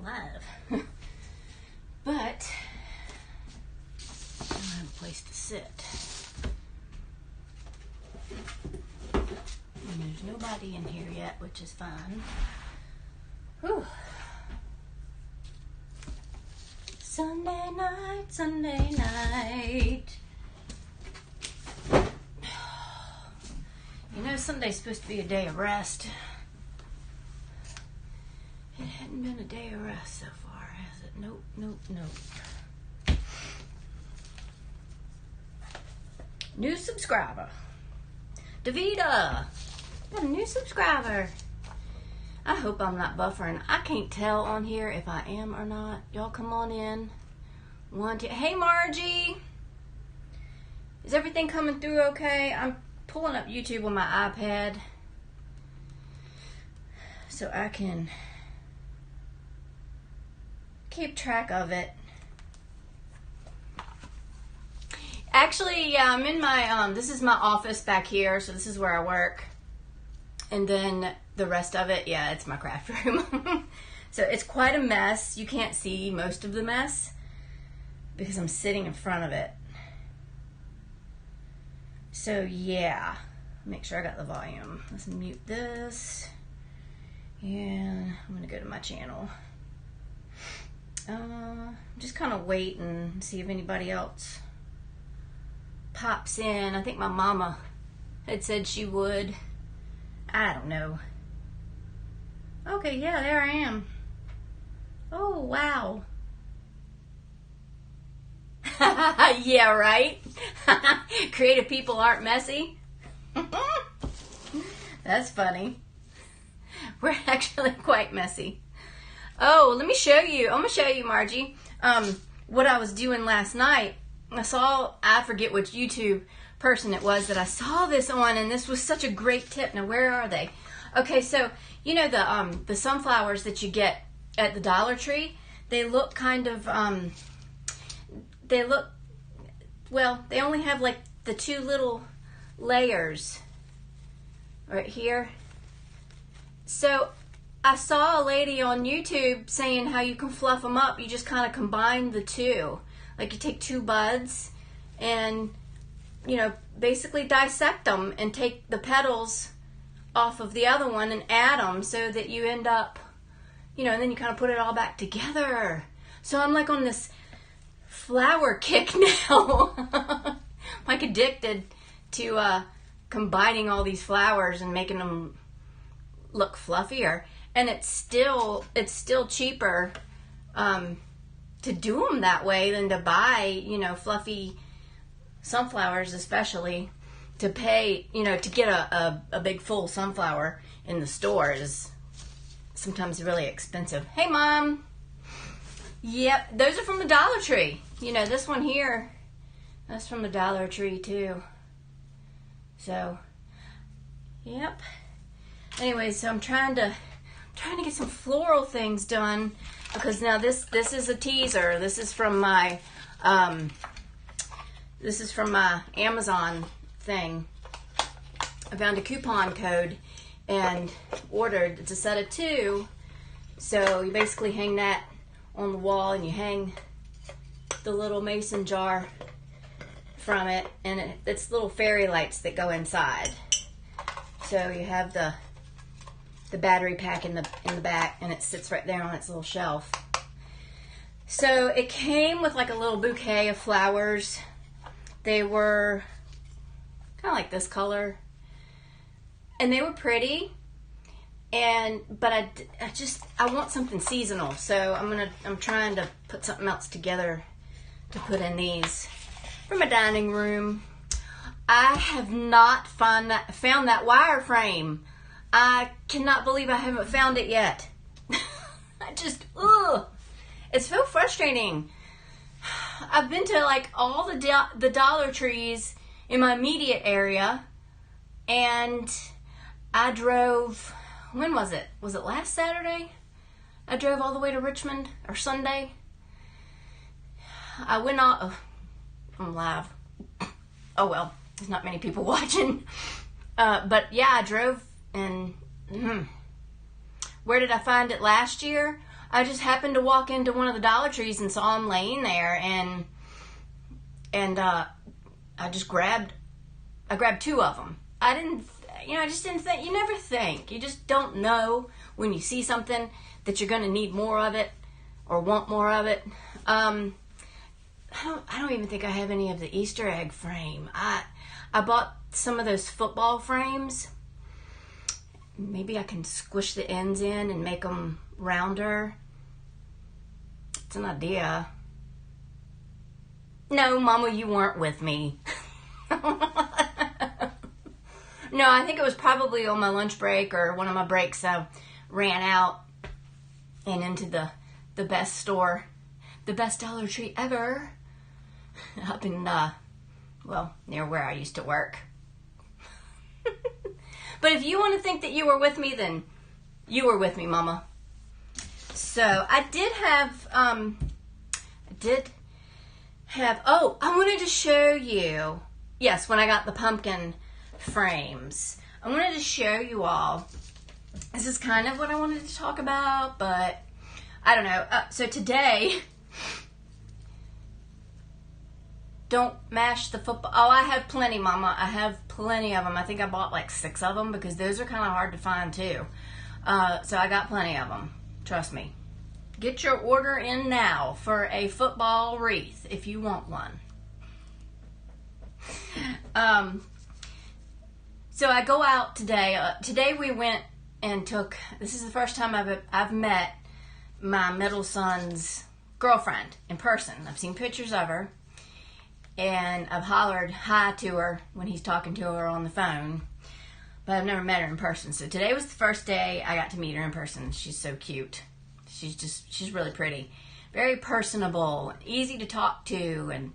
I'm live. But I don't have a place to sit. And there's nobody in here yet, which is fine. Whew. Sunday night, Sunday night. You know, Sunday's supposed to be a day of rest. It hadn't been a day of rest so far, has it? Nope, nope, nope. New subscriber. Davida. Got a new subscriber. I hope I'm not buffering. I can't tell on here if I am or not. Y'all come on in. Hey, Margie. Is everything coming through okay? I'm pulling up YouTube on my iPad so I can keep track of it. Actually, yeah, I'm in my, this is my office back here, so this is where I work. And then the rest of it, yeah, it's my craft room. So it's quite a mess. You can't see most of the mess because I'm sitting in front of it. So yeah, make sure I got the volume. Let's mute this. And I'm gonna go to my channel. Just kind of wait and see if anybody else pops in. I think my mama had said she would. I don't know. Okay, yeah, there I am. Oh, wow. Yeah, right? Creative people aren't messy. That's funny. We're actually quite messy. Oh, let me show you. I'm going to show you, Margie, what I was doing last night. I forget which YouTube person it was that I saw this on, and this was such a great tip. Now, where are they? Okay, so, you know the sunflowers that you get at the Dollar Tree? They look kind of, well, they only have like the two little layers right here. So I saw a lady on YouTube saying how you can fluff them up. You just kind of combine the two. Like you take two buds and, you know, basically dissect them and take the petals off of the other one and add them so that you end up, you know, and then you kind of put it all back together. So I'm like on this flower kick now. I'm like addicted to combining all these flowers and making them look fluffier. And it's still cheaper to do them that way than to buy, you know, fluffy sunflowers, especially to pay, you know, to get a big full sunflower in the store is sometimes really expensive. Hey, Mom. Yep, those are from the Dollar Tree. You know, this one here, that's from the Dollar Tree too. So, yep. Anyway, so I'm trying to get some floral things done because now this is a teaser. This is from my Amazon thing. I found a coupon code and ordered. It's a set of 2. So you basically hang that on the wall and you hang the little mason jar from it, and it's little fairy lights that go inside. So you have the battery pack in the back, and it sits right there on its little shelf. So it came with like a little bouquet of flowers. They were kind of like this color, and they were pretty. But I want something seasonal, so I'm trying to put something else together to put in these for my dining room. I have not found that wire frame. I cannot believe I haven't found it yet. It's so frustrating. I've been to like all the Dollar Trees in my immediate area, and I drove, when was it? Was it last Saturday? I drove all the way to Richmond, or Sunday. I went on, I'm live. Oh well, there's not many people watching. But yeah, I drove, and where did I find it last year? I just happened to walk into one of the Dollar Trees and saw them laying there, and I grabbed 2 of them. I just didn't think. You never think. You just don't know when you see something that you're going to need more of it or want more of it. I don't even think I have any of the Easter egg frame. I bought some of those football frames. Maybe I can squish the ends in and make them rounder. It's an idea. No, Mama, you weren't with me. No, I think it was probably on my lunch break or one of my breaks. I ran out and into the best store, the best Dollar Tree ever, up in, near where I used to work. But if you want to think that you were with me, then you were with me, Mama. So I did have, I wanted to show you, yes, when I got the pumpkin frames, I wanted to show you all, this is kind of what I wanted to talk about, but I don't know. So today, don't mash the football. Oh, I have plenty, Mama. I have plenty of them. I think I bought like 6 of them because those are kind of hard to find too. So I got plenty of them. Trust me. Get your order in now for a football wreath if you want one. So I go out today. Today we went and this is the first time I've met my middle son's girlfriend in person. I've seen pictures of her, and I've hollered hi to her when he's talking to her on the phone, but I've never met her in person. So today was the first day I got to meet her in person. She's so cute. She's really pretty, very personable, easy to talk to. And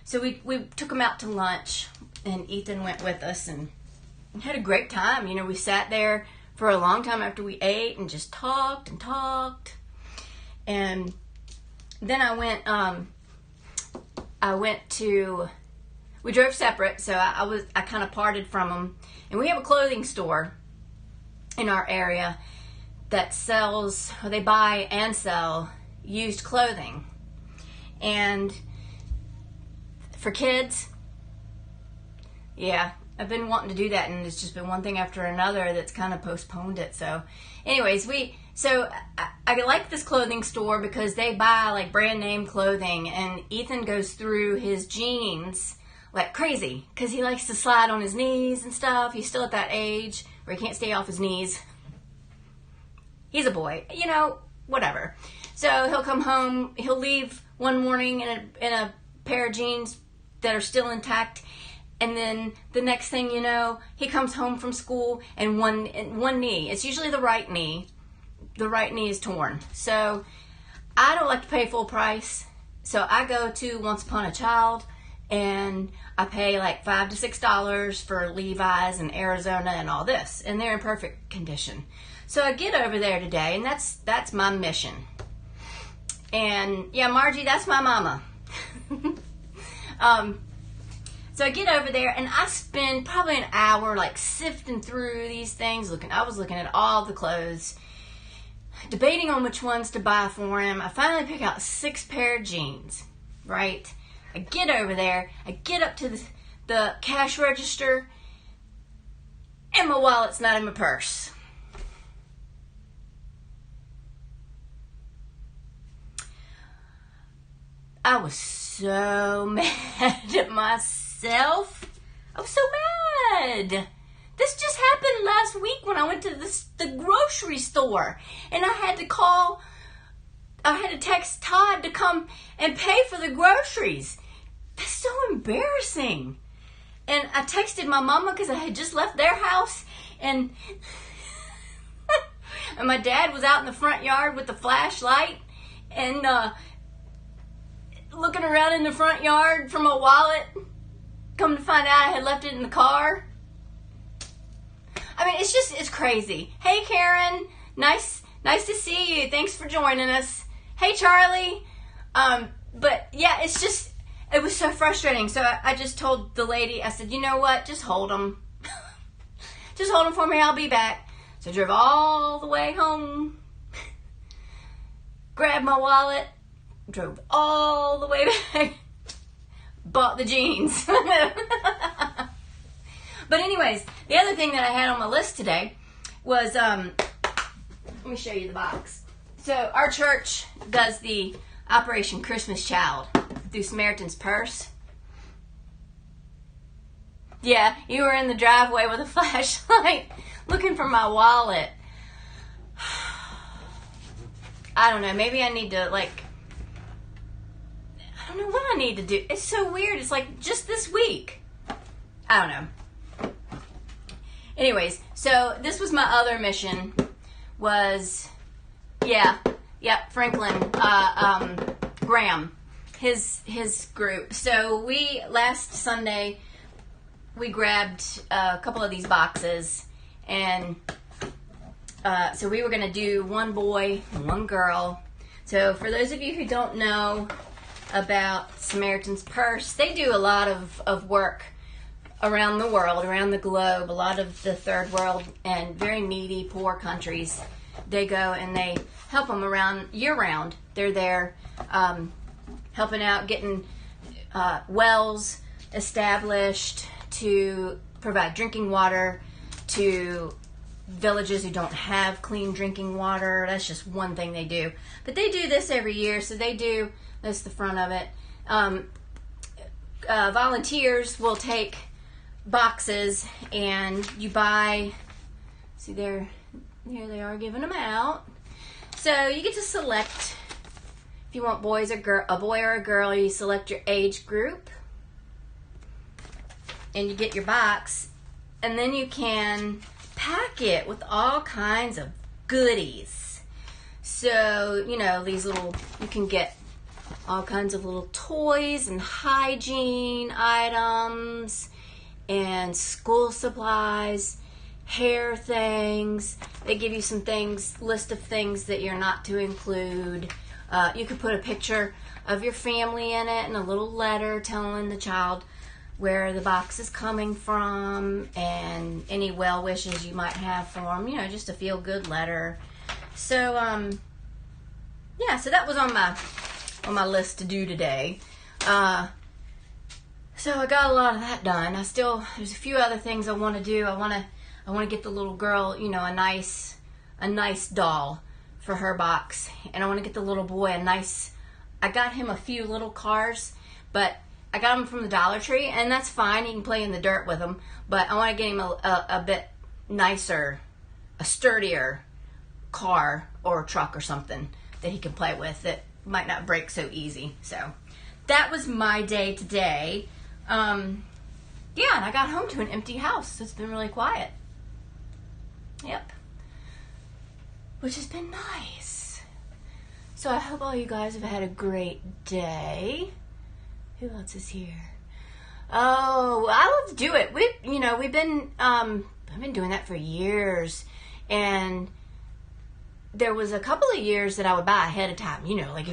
so we took them out to lunch, and Ethan went with us and had a great time. You know, we sat there for a long time after we ate and just talked and talked. And then we drove separate, so I kind of parted from them. And we have a clothing store in our area that they buy and sell used clothing. And for kids, yeah, I've been wanting to do that, and it's just been one thing after another that's kind of postponed it. So anyways, I like this clothing store because they buy like brand name clothing, and Ethan goes through his jeans like crazy because he likes to slide on his knees and stuff. He's still at that age where he can't stay off his knees. He's a boy, you know, whatever. So he'll come home, he'll leave one morning in a pair of jeans that are still intact, and then the next thing you know, he comes home from school and one knee, it's usually the right knee is torn. So I don't like to pay full price. So I go to Once Upon a Child and I pay like $5 to $6 for Levi's and Arizona and all this, and they're in perfect condition. So I get over there today, and that's my mission. And yeah, Margie, that's my mama. So I get over there and I spend probably an hour like sifting through these things. I was looking at all the clothes, debating on which ones to buy for him. I finally pick out 6 pair of jeans, right? I get over there, I get up to the cash register, and my wallet's not in my purse. I was so mad at myself. I was so mad. This just happened last week when I went to the grocery store, and I had to text Todd to come and pay for the groceries. That's so embarrassing. And I texted my mama because I had just left their house, and and my dad was out in the front yard with the flashlight and looking around in the front yard for my wallet. Come to find out I had left it in the car. I mean, it's crazy. Hey, Karen, nice to see you. Thanks for joining us. Hey, Charlie. But yeah, it was so frustrating. So I just told the lady, I said, you know what? Just hold them. Just hold them for me. I'll be back. So I drove all the way home. grabbed my wallet, drove all the way back, bought the jeans. But anyways, the other thing that I had on my list today was, let me show you the box. So our church does the Operation Christmas Child through Samaritan's Purse. Yeah, you were in the driveway with a flashlight looking for my wallet. I don't know, maybe I need to, like, I don't know what I need to do. It's so weird. It's like just this week. I don't know. Anyways, so this was my other mission was, Franklin Graham, his group. So last Sunday, we grabbed a couple of these boxes, and so we were going to do one boy and one girl. So for those of you who don't know about Samaritan's Purse, they do a lot of work around the world, around the globe, a lot of the third world and very needy, poor countries. They go and they help them around year-round. They're there helping out, getting wells established to provide drinking water to villages who don't have clean drinking water. That's just one thing they do. But they do this every year, so they do, that's the front of it. Volunteers will take boxes and you buy, see there they are giving them out. So you get to select if you want a boy or a girl. You select your age group and you get your box, and then you can pack it with all kinds of goodies. So, these little, you can get all kinds of little toys and hygiene items and school supplies, hair things. They give you some things, list of things that you're not to include. You could put a picture of your family in it and a little letter telling the child where the box is coming from and any well wishes you might have for them. Just a feel good letter. So, so that was on my list to do today. So I got a lot of that done. There's a few other things I want to do. I want to get the little girl, a nice doll for her box, and I want to get the little boy I got him a few little cars, but I got them from the Dollar Tree, and that's fine. You can play in the dirt with them, but I want to get him a bit nicer, a sturdier car or truck or something that he can play with that might not break so easy. So that was my day today. And I got home to an empty house. So it's been really quiet. Yep. Which has been nice. So I hope all you guys have had a great day. Who else is here? Oh, I love to do it. I've been doing that for years, and there was a couple of years that I would buy ahead of time. Like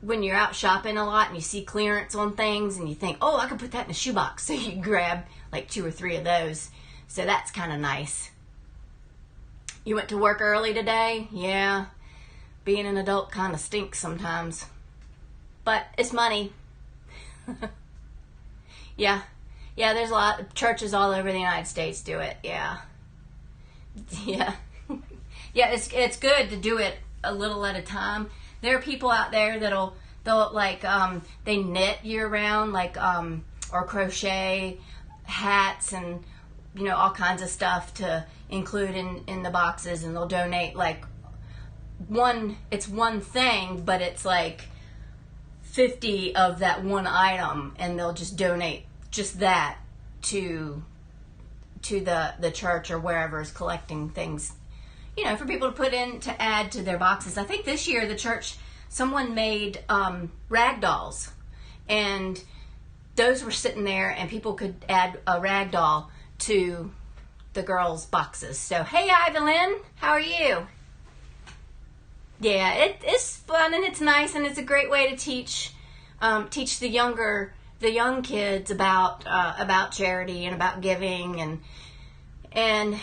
when you're out shopping a lot and you see clearance on things and you think, oh, I could put that in a shoebox, so you grab like 2 or 3 of those. So that's kind of nice. You went to work early today? Yeah. Being an adult kind of stinks sometimes. But it's money. Yeah, there's a lot of churches all over the United States do it. Yeah. It's good to do it a little at a time. There are people out there they'll they knit year round, or crochet hats and all kinds of stuff to include in the boxes, and they'll donate it's one thing, but it's 50 of that one item, and they'll just donate just that to the church or wherever is collecting things, for people to put in to add to their boxes. I think this year the church, someone made rag dolls, and those were sitting there, and people could add a rag doll to the girls' boxes. So, hey, Evelyn, how are you? Yeah, it's fun and it's nice, and it's a great way to teach the young kids about charity and about giving, And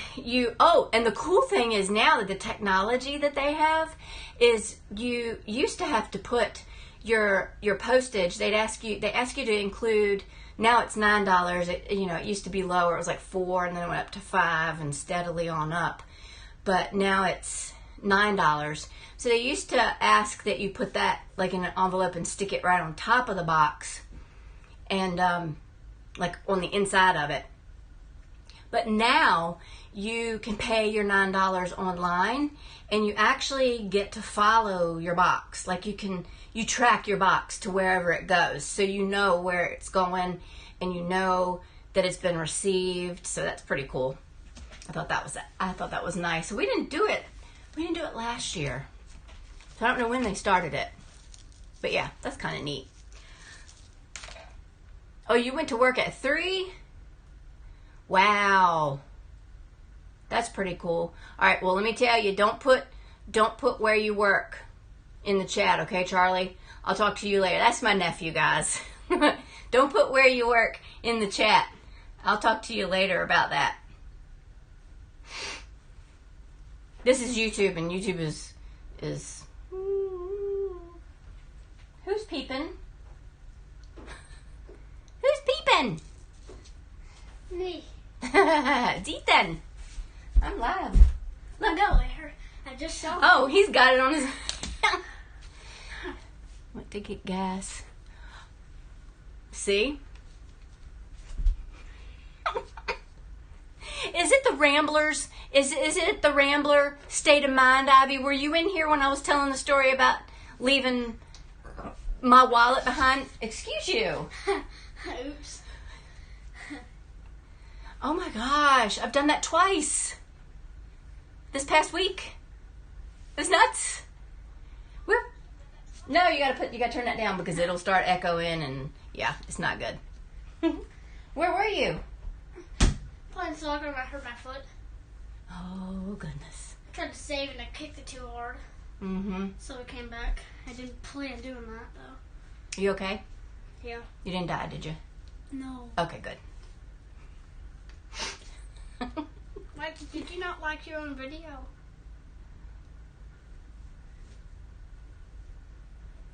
and the cool thing is now that the technology that they have is you used to have to put your postage. They ask you to include. Now it's $9. It used to be lower. It was like $4, and then it went up to $5, and steadily on up. But now it's $9. So they used to ask that you put that like in an envelope and stick it right on top of the box, and like on the inside of it. But now you can pay your $9 online, and you actually get to follow your box. Like you track your box to wherever it goes, so you know where it's going, and you know that it's been received. So that's pretty cool. I thought that was nice. So we didn't do it last year. So I don't know when they started it, but yeah, that's kind of neat. Oh, you went to work at 3? Wow. That's pretty cool. All right, well, let me tell you, don't put where you work in the chat, okay, Charlie? I'll talk to you later. That's my nephew, guys. Don't put where you work in the chat. I'll talk to you later about that. This is YouTube, and YouTube is who's peeping? Who's peeping? Me. It's Ethan. I'm live. Look, go there. I just saw him. Oh, he's got it on his... Went to get gas. See? Is it the Ramblers? Is it the Rambler state of mind, Ivy? Were you in here when I was telling the story about leaving my wallet behind? Excuse you. Oops. Oh my gosh, I've done that twice. This past week. It was nuts. No, you gotta turn that down because it'll start echoing, and yeah, it's not good. Where were you? Playing soccer and I hurt my foot. Oh goodness. I tried to save and I kicked it too hard. Mm-hmm. So I came back. I didn't plan doing that though. You okay? Yeah. You didn't die, did you? No. Okay, good. Did you not like your own video?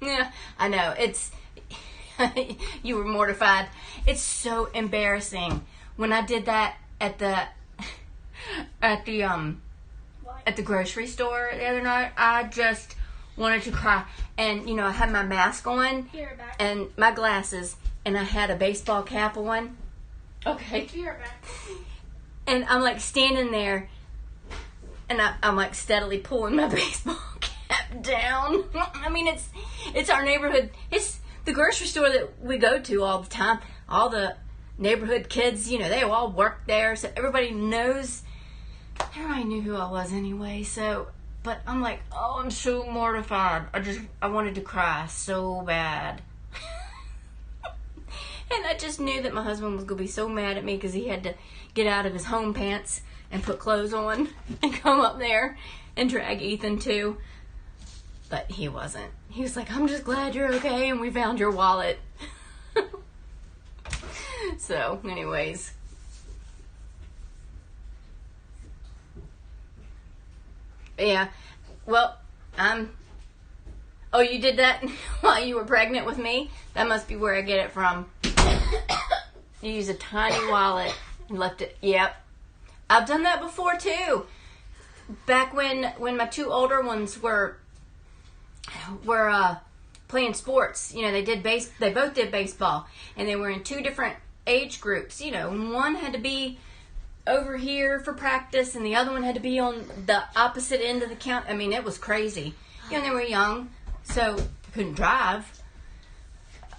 Yeah, I know. It's you were mortified. It's so embarrassing. When I did that at the grocery store the other night, I just wanted to cry. And I had my mask on and my glasses, and I had a baseball cap on. Okay. And I'm like standing there, and I'm like steadily pulling my baseball cap down. I mean, it's our neighborhood. It's the grocery store that we go to all the time. All the neighborhood kids, they all work there, so everybody knows. Everybody knew who I was anyway. So, but I'm like, oh, I'm so mortified. I wanted to cry so bad. And I just knew that my husband was going to be so mad at me because he had to get out of his home pants and put clothes on and come up there and drag Ethan too. But he wasn't. He was like, I'm just glad you're okay and we found your wallet. So, anyways. Yeah. Well, oh, you did that while you were pregnant with me? That must be where I get it from. You use a tiny wallet and left it. Yep. I've done that before too. Back when my two older ones were playing sports. They both did baseball, and they were in two different age groups. One had to be over here for practice, and the other one had to be on the opposite end of the count. I mean, it was crazy. They were young, so couldn't drive.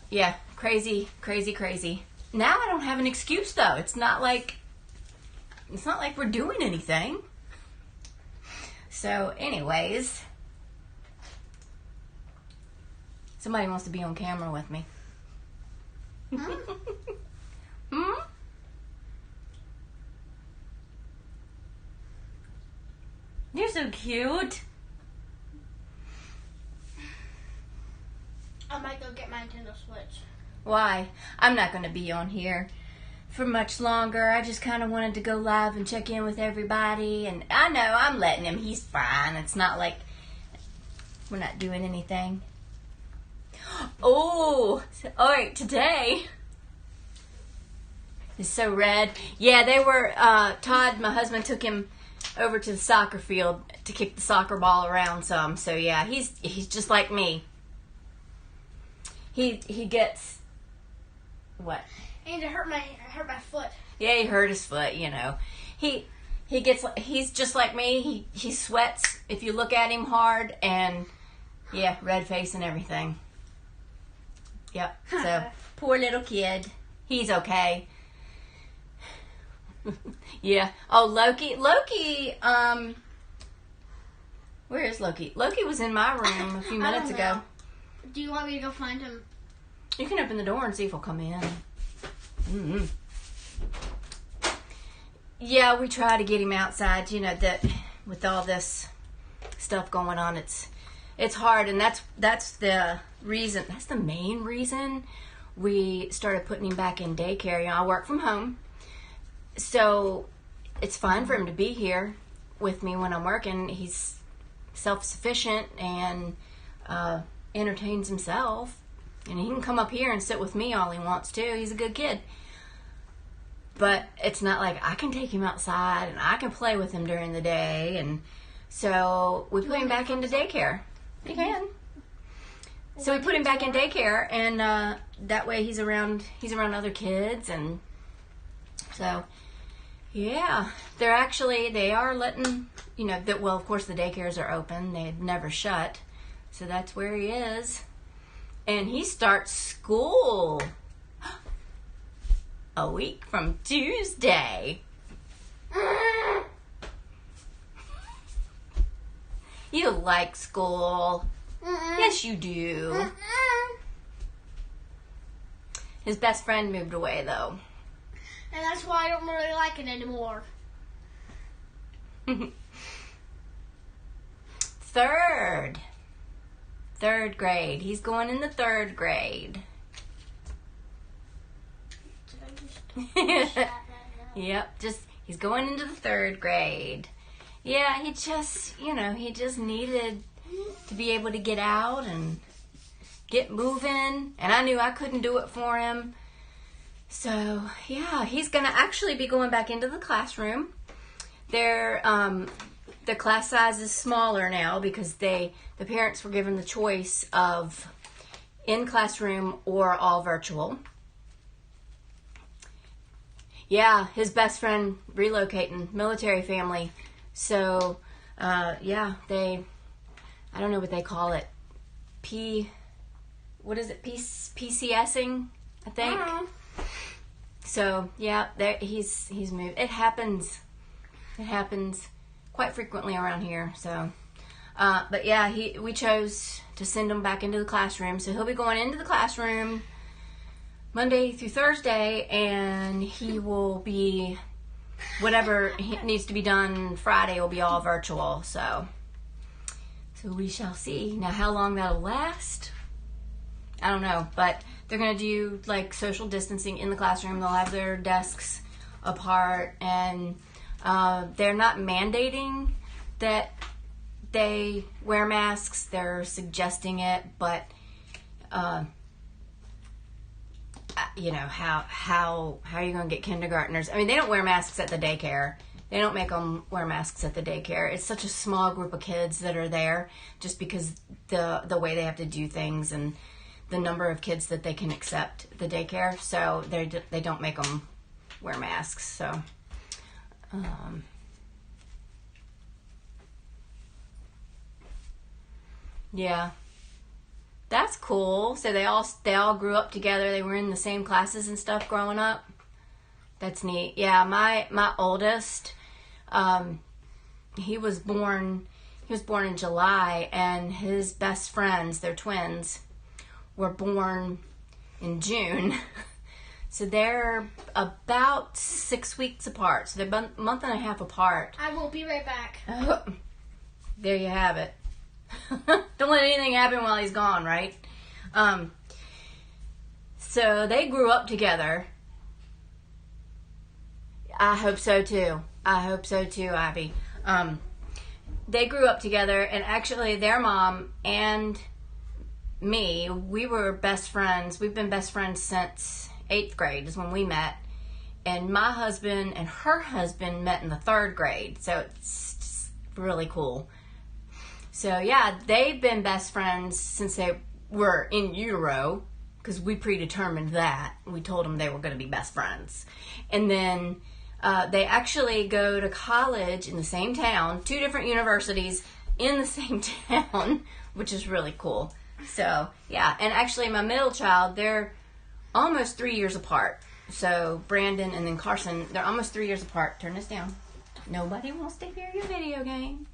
Yeah, crazy. Now I don't have an excuse though. It's not like we're doing anything. So, anyways, somebody wants to be on camera with me. Hmm? You're so cute. I might go get my Nintendo Switch. Why? I'm not going to be on here for much longer. I just kind of wanted to go live and check in with everybody. And I know I'm letting him. He's fine. It's not like we're not doing anything. Oh, all right, today is so red. Yeah, they were, Todd, my husband, took him over to the soccer field to kick the soccer ball around some. So yeah, he's just like me. He gets, what? And it hurt my foot. Yeah, he hurt his foot, you know. He's just like me. He sweats if you look at him hard, and yeah, red face and everything. Yep. So poor little kid. He's okay. Yeah. Oh, Loki. Where is Loki? Loki was in my room a few minutes ago. Do you want me to go find him? You can open the door and see if he'll come in. Mm-hmm. Yeah, we try to get him outside. You know that with all this stuff going on, it's hard, and that's the reason. That's the main reason we started putting him back in daycare. You know, I work from home, so it's fine for him to be here with me when I'm working. He's self-sufficient and entertains himself, and he can come up here and sit with me all he wants to. He's a good kid. But it's not like I can take him outside and I can play with him during the day, and so we put him back into daycare. He can. So we put him back in daycare, and that way he's around other kids, and so yeah, they are letting, you know, that, well, of course the daycares are open. They never shut. So that's where he is. And he starts school a week from Tuesday. You like school. Yes, you do. His best friend moved away, though. And that's why I don't really like it anymore. Third grade. He's going in the third grade. Yep, he's going into the third grade. Yeah, he just needed to be able to get out and get moving, and I knew I couldn't do it for him. So, yeah, he's going to actually be going back into the classroom. The class size is smaller now because the parents were given the choice of in classroom or all virtual. Yeah, his best friend relocating, military family. So, yeah, I don't know what they call it. PCSing, I think. So, yeah, he's moved. It happens quite frequently around here. So, but yeah, we chose to send him back into the classroom. So he'll be going into the classroom Monday through Thursday, and he will be, whatever needs to be done Friday will be all virtual. So we shall see. Now, how long that'll last, I don't know, but they're going to do like social distancing in the classroom. They'll have their desks apart, and they're not mandating that they wear masks. They're suggesting it, but you know, how are you going to get kindergartners? I mean, they don't wear masks at the daycare. They don't make them wear masks at the daycare. It's such a small group of kids that are there, just because the way they have to do things and the number of kids that they can accept at the daycare. So they don't make them wear masks. So yeah, that's cool. So they all grew up together. They were in the same classes and stuff growing up. That's neat. Yeah, my oldest, he was born in July, and his best friends, they're twins, were born in June. So they're about 6 weeks apart. So they're a month and a half apart. I will be right back. There you have it. Don't let anything happen while he's gone, right? So they grew up together. I hope so too. I hope so too, Abby. They grew up together, and actually their mom and me, we were best friends. We've been best friends since 8th grade is when we met. And my husband and her husband met in the 3rd grade. So it's just really cool. So yeah, they've been best friends since they were in utero, because we predetermined that. We told them they were going to be best friends. And then they actually go to college in the same town, 2 different universities in the same town, which is really cool. So yeah, and actually my middle child, they're almost 3 years apart. So Brandon and then Carson, they're almost 3 years apart. Turn this down. Nobody wants to hear your video game.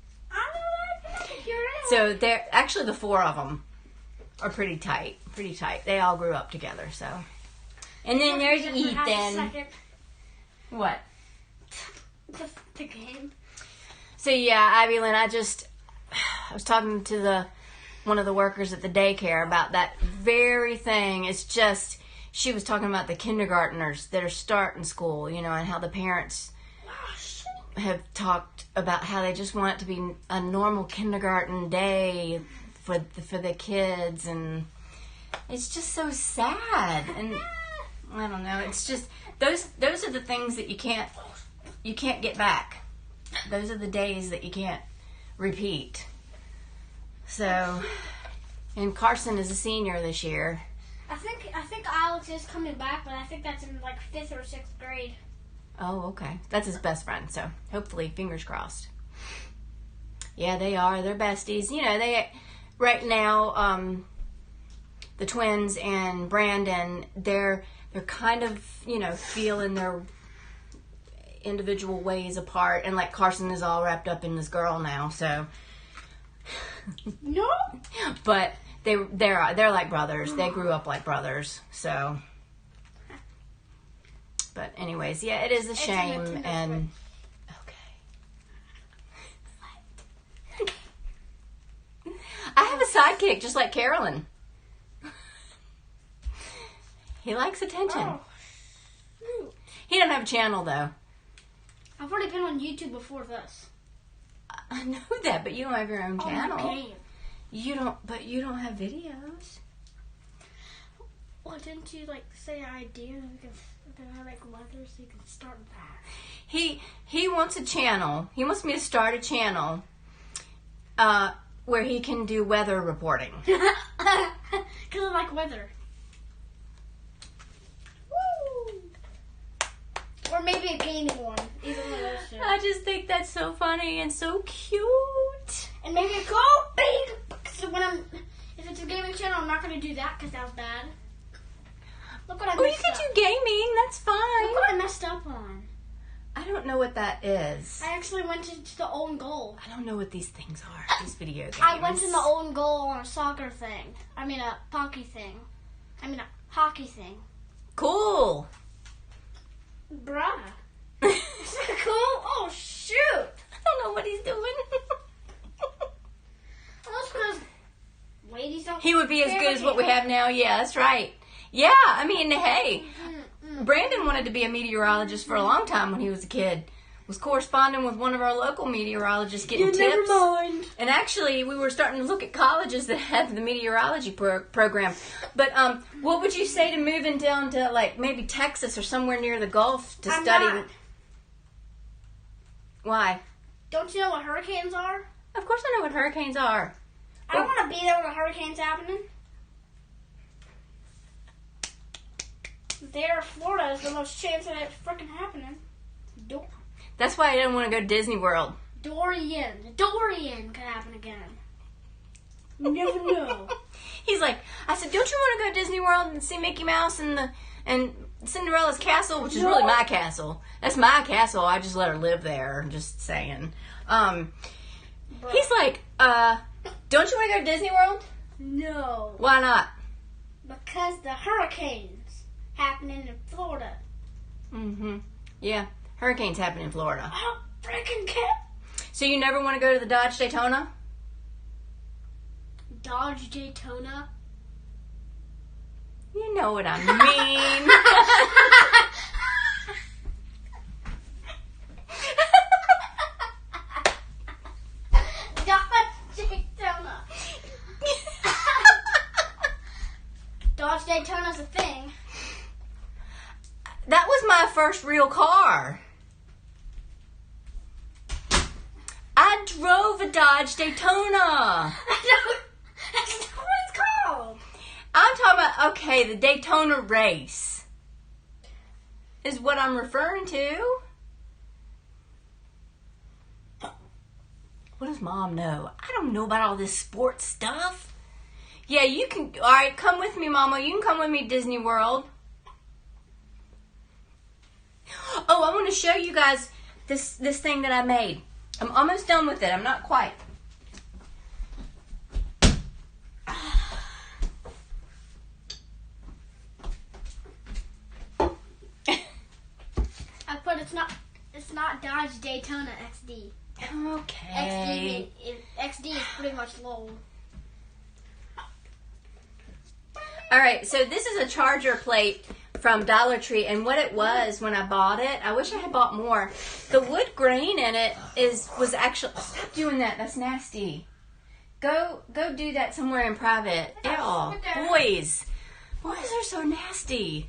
So they're actually, the 4 of them are pretty tight. They all grew up together. So, and then there's Ethan. What? The game. So yeah, Ivy Lynn, I was talking to one of the workers at the daycare about that very thing. It's just, she was talking about the kindergartners that are starting school, and how the parents have talked about how they just want it to be a normal kindergarten day for the kids, and it's just so sad. And I don't know, it's just those are the things that you can't get back. Those are the days that you can't repeat. So, and Carson is a senior this year. I think Alex is coming back, but I think that's in like 5th or 6th grade. Oh, okay. That's his best friend, so hopefully, fingers crossed. Yeah, they are. They're besties. They right now, the twins and Brandon, they're kind of, feeling their individual ways apart, and like Carson is all wrapped up in this girl now, so no. But they're like brothers. They grew up like brothers, so. But anyways, yeah, it is a shame, and okay. I have a sidekick just like Carolyn. He likes attention. Oh, shoot. He doesn't have a channel though. I've already been on YouTube before this. I know that, but you don't have your own channel. Okay. You don't have videos. Well, didn't you say I do? Because then I weather, so you can start that. He wants a channel. He wants me to start a channel where he can do weather reporting. Because I like weather. Woo! Or maybe a gaming one. Either one of those two. I just think that's so funny and so cute. And maybe a go big. So if it's a gaming channel, I'm not going to do that because that was bad. Look what I Well, you messed could up. do gaming. That's fine. Look what I messed up on. I don't know what that is. I actually went to the own goal. I don't know what these things are. These video games. I went to the own goal on a soccer thing. I mean a hockey thing. A hockey thing. Cool. Bruh. Is that cool? Oh, shoot. I don't know what he's doing. Well, that's because ladies don't... He would be as good as what we have now. Yeah, that's right. Yeah, I mean, hey, Brandon wanted to be a meteorologist for a long time when he was a kid. Was corresponding with one of our local meteorologists getting tips. Never mind. And actually, we were starting to look at colleges that had the meteorology program. But what would you say to moving down to maybe Texas or somewhere near the Gulf to study? Not. Why? Don't you know what hurricanes are? Of course I know what hurricanes are. I don't want to be there when a hurricane's happening. There, Florida is the most chance of it freaking happening. That's why I didn't want to go to Disney World. Dorian could happen again. You never know. He's like, I said, don't you want to go to Disney World and see Mickey Mouse and Cinderella's castle, which is really my castle. That's my castle. I just let her live there. I'm just saying. He's like, don't you want to go to Disney World? No. Why not? Because the hurricanes happening in Florida. Mm-hmm. Yeah. Hurricanes happen in Florida. Oh, freaking cat. So you never want to go to the Dodge Daytona? Dodge Daytona? You know what I mean. first real car. I drove a Dodge Daytona. That's not what it's called. I'm talking about, okay, the Daytona race is what I'm referring to. What does Mom know? I don't know about all this sports stuff. Yeah, you can. All right, come with me, Mama. You can come with me to Disney World. Oh, I want to show you guys this thing that I made. I'm almost done with it. I'm not quite. But it's not Dodge Daytona XD. Okay. XD is pretty much low. All right, so this is a charger plate from Dollar Tree, and what it was when I bought it, I wish I had bought more. The wood grain in it was actually, stop doing that. That's nasty. Go do that somewhere in private. Ew, boys are so nasty.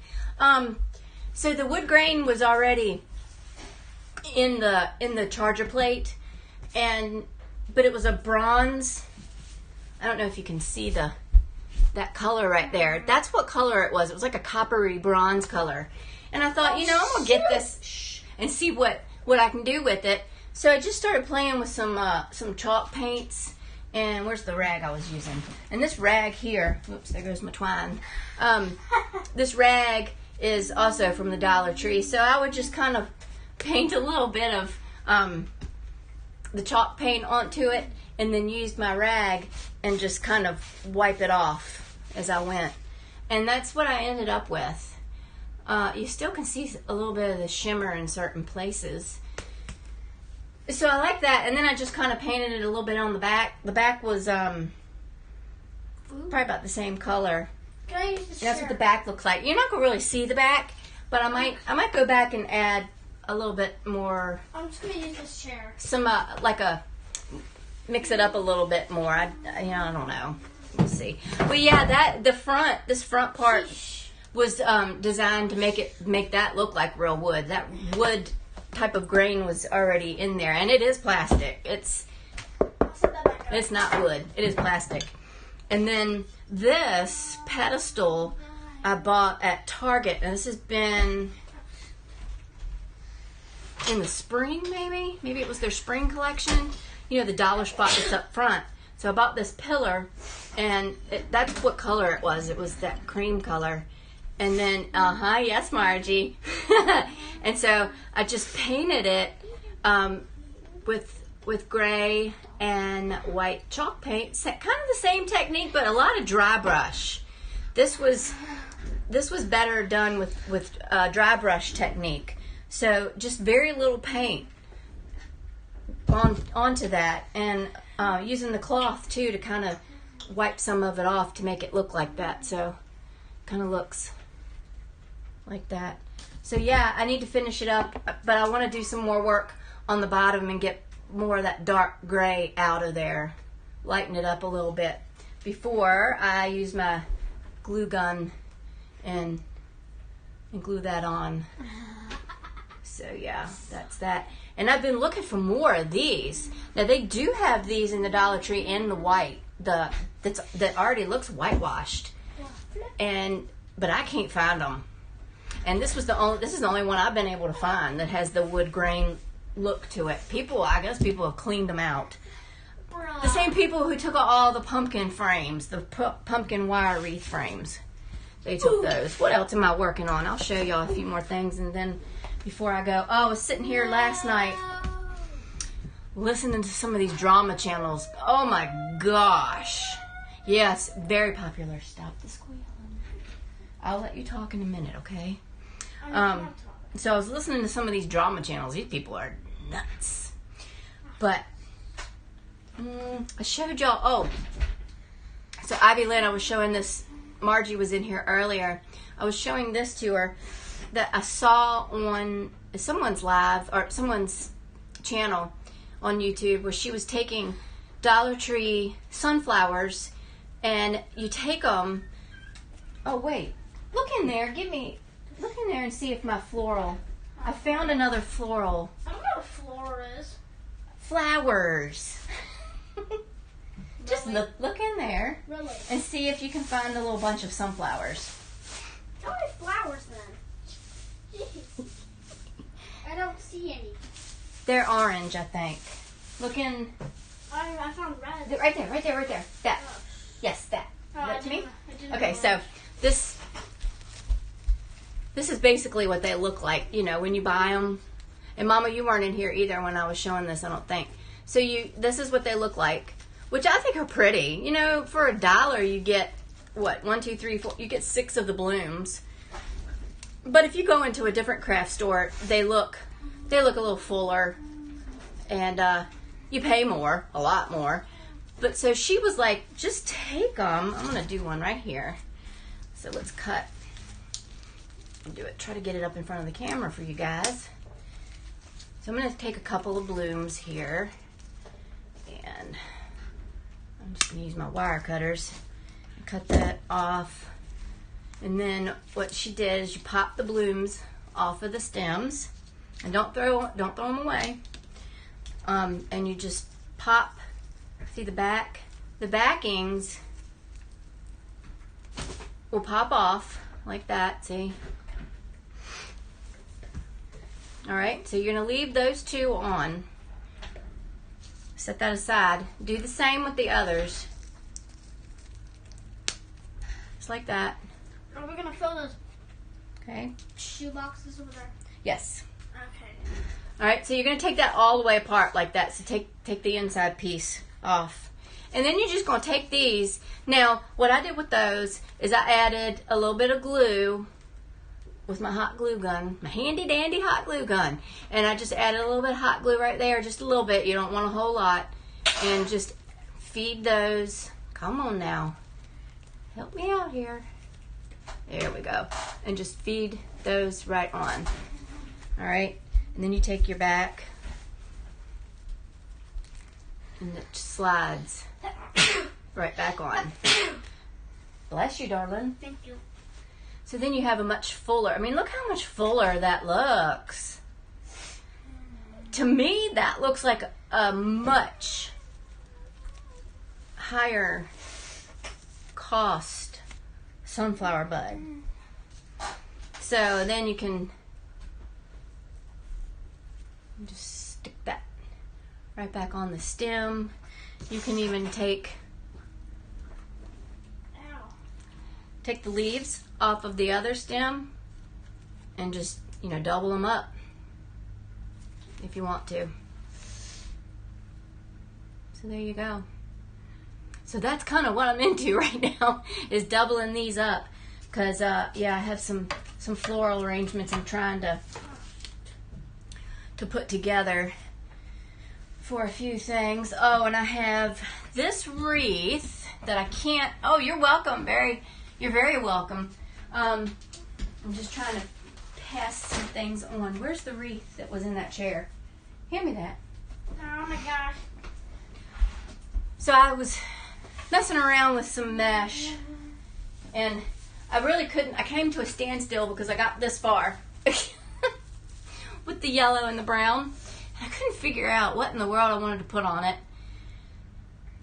So the wood grain was already in the charger plate, but it was a bronze. I don't know if you can see that color right there. That's what color it was. It was like a coppery bronze color. And I thought, I'm gonna get this and see what I can do with it. So I just started playing with some chalk paints. And where's the rag I was using? And this rag here, oops, there goes my twine. This rag is also from the Dollar Tree. So I would just kind of paint a little bit of the chalk paint onto it, and then use my rag and just kind of wipe it off as I went. And that's what I ended up with. You still can see a little bit of the shimmer in certain places. So I like that. And then I just kind of painted it a little bit on the back. The back was probably about the same color. Can I use this That's chair? what the back looks like. You're not going to really see the back, but I might go back and add a little bit more. I'm just going to use this chair. Some mix it up a little bit more. I don't know. We'll see. But yeah, this front part was designed to make that look like real wood. That wood type of grain was already in there, and it is plastic. It's not wood. It is plastic. And then this pedestal I bought at Target, and this has been in the spring, maybe it was their spring collection. The dollar spot that's up front. So I bought this pillar, and that's what color it was. It was that cream color. And then, yes, Margie. And so I just painted it with gray and white chalk paint. Kind of the same technique, but a lot of dry brush. This was better done with dry brush technique. So just very little paint onto that, and using the cloth too to kind of wipe some of it off to make it look like that. So kind of looks like that. So yeah, I need to finish it up, but I want to do some more work on the bottom and get more of that dark gray out of there, lighten it up a little bit before I use my glue gun and glue that on. So yeah, that's that. And I've been looking for more of these. Now they do have these in the Dollar Tree in the white, that already looks whitewashed, but I can't find them. And this is the only one I've been able to find that has the wood grain look to it. I guess people have cleaned them out. The same people who took all the pumpkin frames, the pumpkin wire wreath frames. They took those. What else am I working on? I'll show y'all a few more things, and then before I go, I was sitting here last night listening to some of these drama channels. Oh my gosh. Yes, very popular. Stop the squealing. I'll let you talk in a minute, okay? So I was listening to some of these drama channels. These people are nuts. But I showed y'all. So Ivy Lynn, I was showing this. Margie was in here earlier. I was showing this to her that I saw on someone's live or someone's channel on YouTube where she was taking Dollar Tree sunflowers, and you take them. Oh wait, look in there. Look in there and see if my floral I found another floral. I don't know what floor is. Flowers. Just Really? look in there Really? and see if you can find a little bunch of sunflowers. How many flowers then? I don't see any. They're orange, I think. Look in. I found red. Right there, right there, right there. That. Oh. Yes, that. Oh, Is that I to me? didn't Okay, know so this is basically what they look like, you know, when you buy them. And Mama, you weren't in here either when I was showing this, I don't think. So this is what they look like, which I think are pretty. You know, for $1 you get what? 1, 2, 3, 4. You get 6 of the blooms. But if you go into a different craft store, they look a little fuller, and you pay more, a lot more. But so she was like, just take them. I'm gonna do one right here. So let's cut. Do it. Try to get it up in front of the camera for you guys. So I'm gonna take a couple of blooms here, and I'm just gonna use my wire cutters and cut that off. And then what she did is you pop the blooms off of the stems, and don't throw them away. And you just pop. See the back? The backings will pop off like that. See? All right. So you're gonna leave those 2 on. Set that aside. Do the same with the others. Just like that. Are we gonna fill those Okay. shoe boxes over there? Yes. Okay. All right. So you're gonna take that all the way apart like that. So take the inside piece off, and then you're just gonna take these. Now, what I did with those is I added a little bit of glue with my hot glue gun, my handy dandy hot glue gun, and I just added a little bit of hot glue right there, just a little bit. You don't want a whole lot, and just feed those. Come on now, help me out here. There we go. And just feed those right on. All right. And then you take your back, and it slides right back on. Bless you, darling. Thank you. So then you have a much fuller. I mean, look how much fuller that looks. To me, that looks like a much higher cost sunflower bud. So then you can just stick that right back on the stem. You can even take the leaves off of the other stem and just, you know, double them up if you want to. So there you go. So that's kind of what I'm into right now, is doubling these up, because yeah, I have some floral arrangements I'm trying to put together for a few things. Oh, and I have this wreath that I can't. Oh, you're welcome, you're very welcome. I'm just trying to pass some things on. Where's the wreath that was in that chair? Hand me that. Oh my gosh. So I was messing around with some mesh, and I really couldn't. I came to a standstill because I got this far with the yellow and the brown, and I couldn't figure out what in the world I wanted to put on it.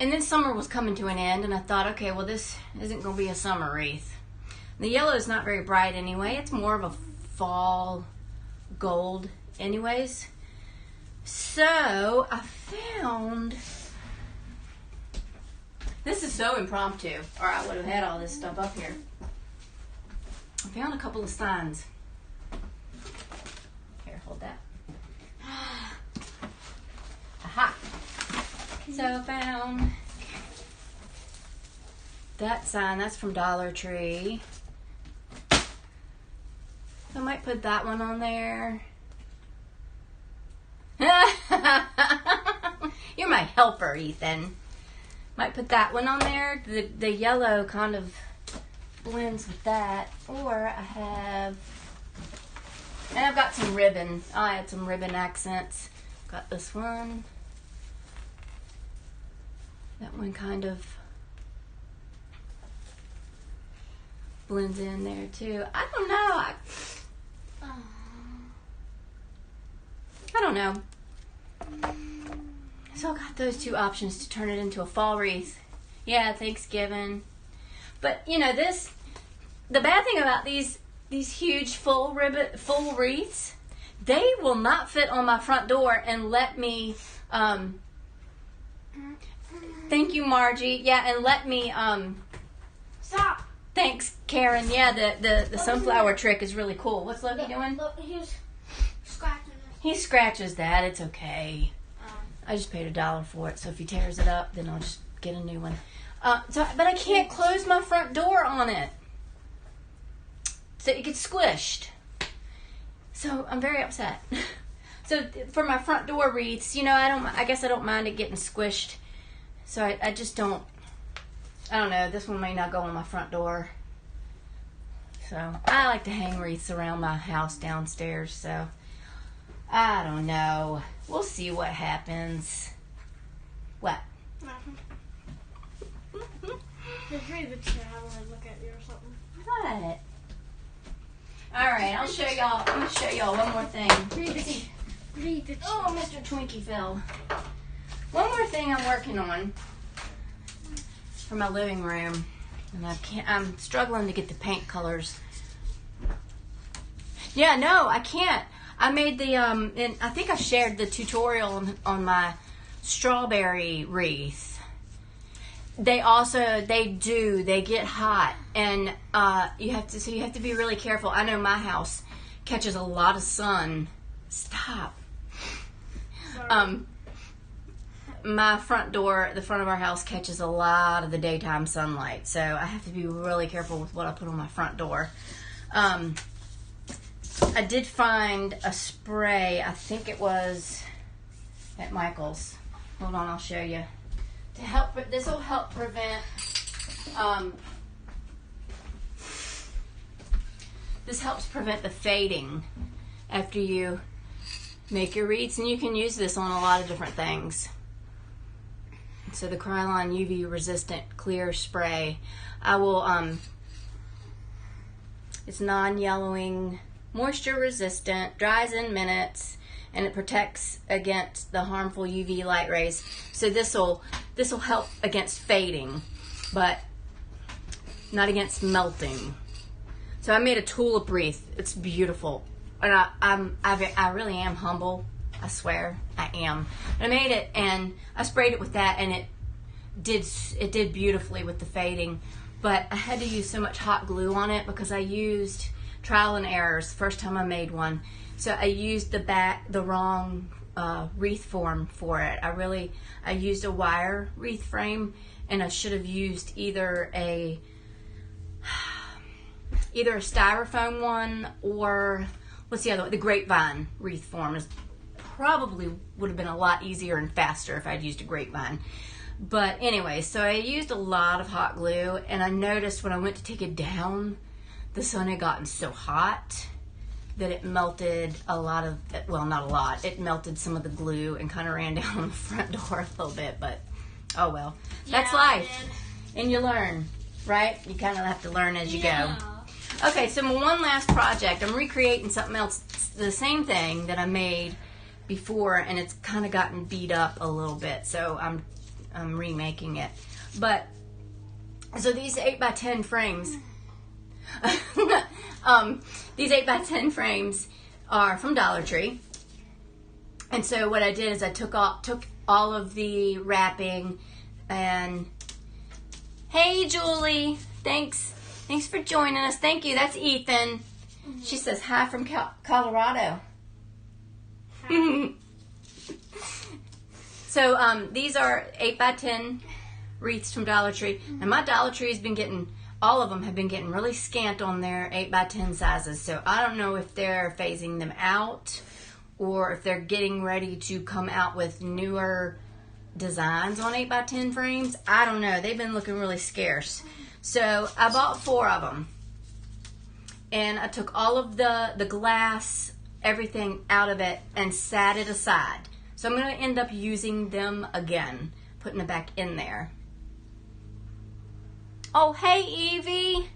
And then summer was coming to an end, and I thought, okay, well, this isn't going to be a summer wreath. The yellow is not very bright anyway. It's more of a fall gold anyways. So I found, this is so impromptu, or I would have had all this stuff up here. I found a couple of signs. Here, hold that. Aha! So I found that sign. That's from Dollar Tree. I might put that one on there. You're my helper, Ethan. Might put that one on there. The yellow kind of blends with that. Or I have, and I've got some ribbon. I'll add some ribbon accents. Got this one. That one kind of blends in there too. I don't know. I don't know. So I got those two options to turn it into a fall wreath. Yeah, Thanksgiving. But you know the bad thing about these huge full wreaths, they will not fit on my front door and let me. Thank you, Margie. Yeah, and let me. Stop. Thanks, Karen. Yeah, the sunflower trick is really cool. What's Loki doing? Look, he's scratching it. He scratches that. It's okay. I just paid $1 for it, so if he tears it up, then I'll just get a new one. But I can't close my front door on it, so it gets squished. So I'm very upset. So for my front door wreaths, you know, I guess I don't mind it getting squished. So I just don't. I don't know. This one may not go on my front door. So I like to hang wreaths around my house downstairs. So I don't know. We'll see what happens. What? Nothing. Just read the chat and look at you or something. What? All right, I'll show y'all. I'm gonna show y'all one more thing. Read the chat. Oh, Mr. Twinkie Phil. One more thing I'm working on for my living room, and I'm struggling to get the paint colors. Yeah, no, I can't. I made the and I think I shared the tutorial on my strawberry wreath. They get hot, and you have to be really careful. I know my house catches a lot of sun. Stop. My front door, the front of our house, catches a lot of the daytime sunlight, so I have to be really careful with what I put on my front door. I did find a spray. I think it was at Michael's. Hold on, I'll show you. This will help prevent. This helps prevent the fading after you make your wreaths, and you can use this on a lot of different things. So the Krylon UV resistant clear spray, I will. It's non-yellowing, moisture resistant, dries in minutes, and it protects against the harmful UV light rays. So this will help against fading, but not against melting. So I made a tulip wreath. It's beautiful, and I really am humble. I swear I am. I made it and I sprayed it with that, and it did beautifully with the fading. But I had to use so much hot glue on it because I used trial and errors the first time I made one. So I used the wrong wreath form for it. I used a wire wreath frame, and I should have used either a styrofoam one, or what's the other one? The grapevine wreath form probably would have been a lot easier and faster if I'd used a grapevine. But anyway, so I used a lot of hot glue, and I noticed when I went to take it down, the sun had gotten so hot that it melted a lot of, well, not a lot, it melted some of the glue and kind of ran down on the front door a little bit, but oh well. That's life. And you learn, right? You kind of have to learn as you go. Okay, so my one last project, I'm recreating something else, the same thing that I made before, and it's kind of gotten beat up a little bit, so I'm remaking it. But so these 8x10 frames, these 8x10 frames are from Dollar Tree. And so what I did is I took all of the wrapping, and hey Julie, thanks for joining us. Thank you. That's Ethan. She says hi from Colorado. So these are 8x10 wreaths from Dollar Tree, and my Dollar Tree has been getting, all of them have been getting really scant on their 8x10 sizes. So I don't know if they're phasing them out or if they're getting ready to come out with newer designs on 8x10 frames. I don't know. They've been looking really scarce. So I bought 4 of them, and I took all of the glass, everything out of it, and sat it aside. So I'm going to end up using them again, putting it back in there. Oh, hey, Evie.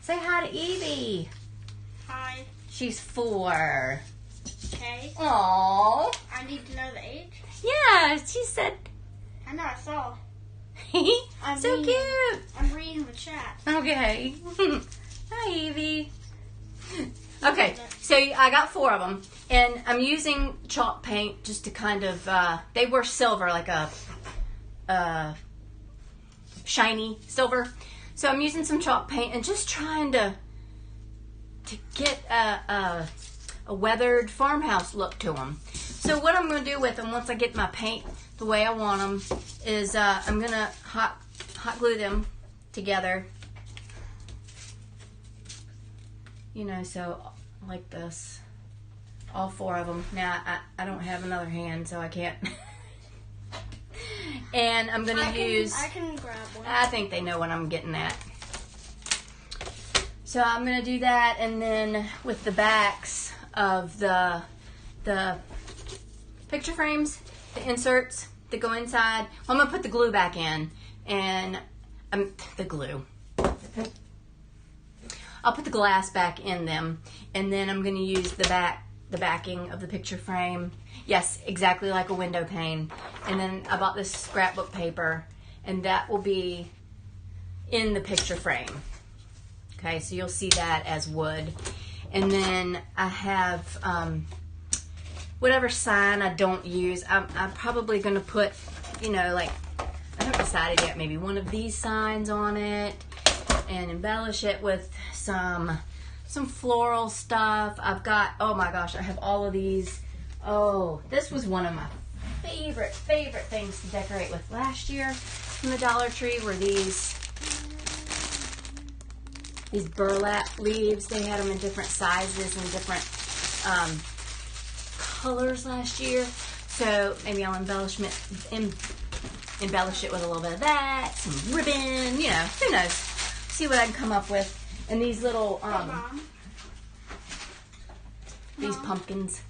Say hi to Evie. Hi. She's 4. Okay. Aww. I need to know the age. Yeah, she said. I know, I saw. So cute. I'm reading the chat. Okay. Hi, Evie. Okay, so I got 4 of them, and I'm using chalk paint just to kind of, they were silver, like a shiny silver. So I'm using some chalk paint and just trying to get a weathered farmhouse look to them. So what I'm going to do with them once I get my paint the way I want them is I'm going to hot glue them together. You know, so like this. All 4 of them. Now, I don't have another hand, so I can't. And I'm going to use... I can grab one. I think they know what I'm getting at. So I'm going to do that, and then with the backs of the picture frames, the inserts that go inside, well, I'm going to put the glue back in, and the glue. I'll put the glass back in them, and then I'm going to use the backing of the picture frame. Yes, exactly like a window pane. And then I bought this scrapbook paper, and that will be in the picture frame. Okay, so you'll see that as wood. And then I have whatever sign I don't use. I'm probably going to put, you know, like, I haven't decided yet, maybe one of these signs on it, and embellish it with some floral stuff. I've got, oh my gosh, I have all of these. Oh, this was one of my favorite things to decorate with last year from the Dollar Tree were these burlap leaves. They had them in different sizes and different colors last year. So maybe I'll embellish it with a little bit of that, some ribbon, you know, who knows. See what I can come up with. And these little, these pumpkins.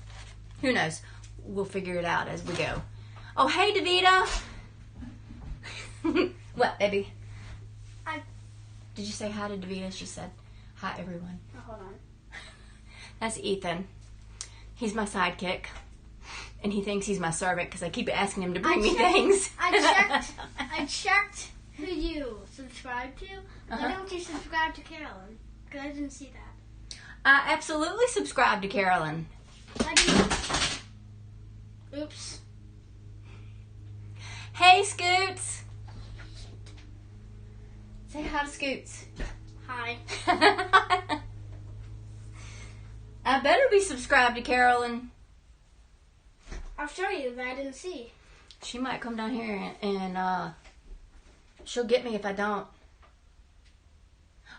Who knows? We'll figure it out as we go. Oh, hey, Davita. What, baby? Did you say hi to Davita? She said, hi, everyone. Oh, hold on. That's Ethan. He's my sidekick. And he thinks he's my servant because I keep asking him to bring me things. I checked who you subscribe to. Why don't you subscribe to Carolyn? Because I didn't see that. I absolutely subscribe to Carolyn. I didn't. Oops. Hey, Scoots. Say hi to Scoots. Hi. I better be subscribed to Carolyn. I'll show you, but I didn't see. She might come down here and she'll get me if I don't.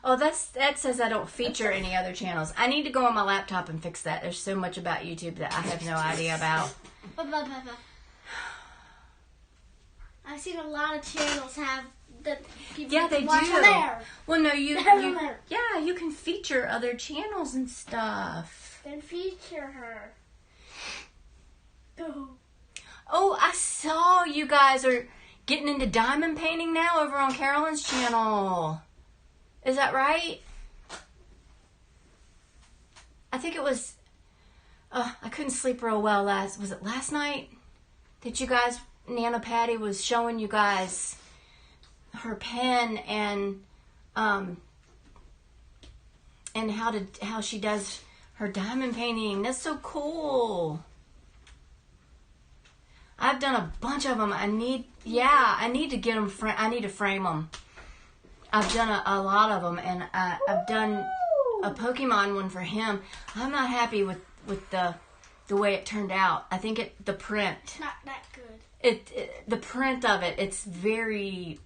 Oh, that says I don't feature any other channels. I need to go on my laptop and fix that. There's so much about YouTube that I have no idea about. I've seen a lot of channels have that people Yeah, they watch do. There. Well, no, you can feature other channels and stuff. Then feature her. Oh, I saw you guys are getting into diamond painting now over on Carolyn's channel. Is that right? I think it was, I couldn't sleep real well was it last night? That you guys, Nana Patty was showing you guys her pen and how she does her diamond painting. That's so cool. I've done a bunch of them. I need to get them. I need to frame them. I've done a lot of them, and I've done a Pokemon one for him. I'm not happy with the way it turned out. I think the print. It's not that good. The print of it, it's very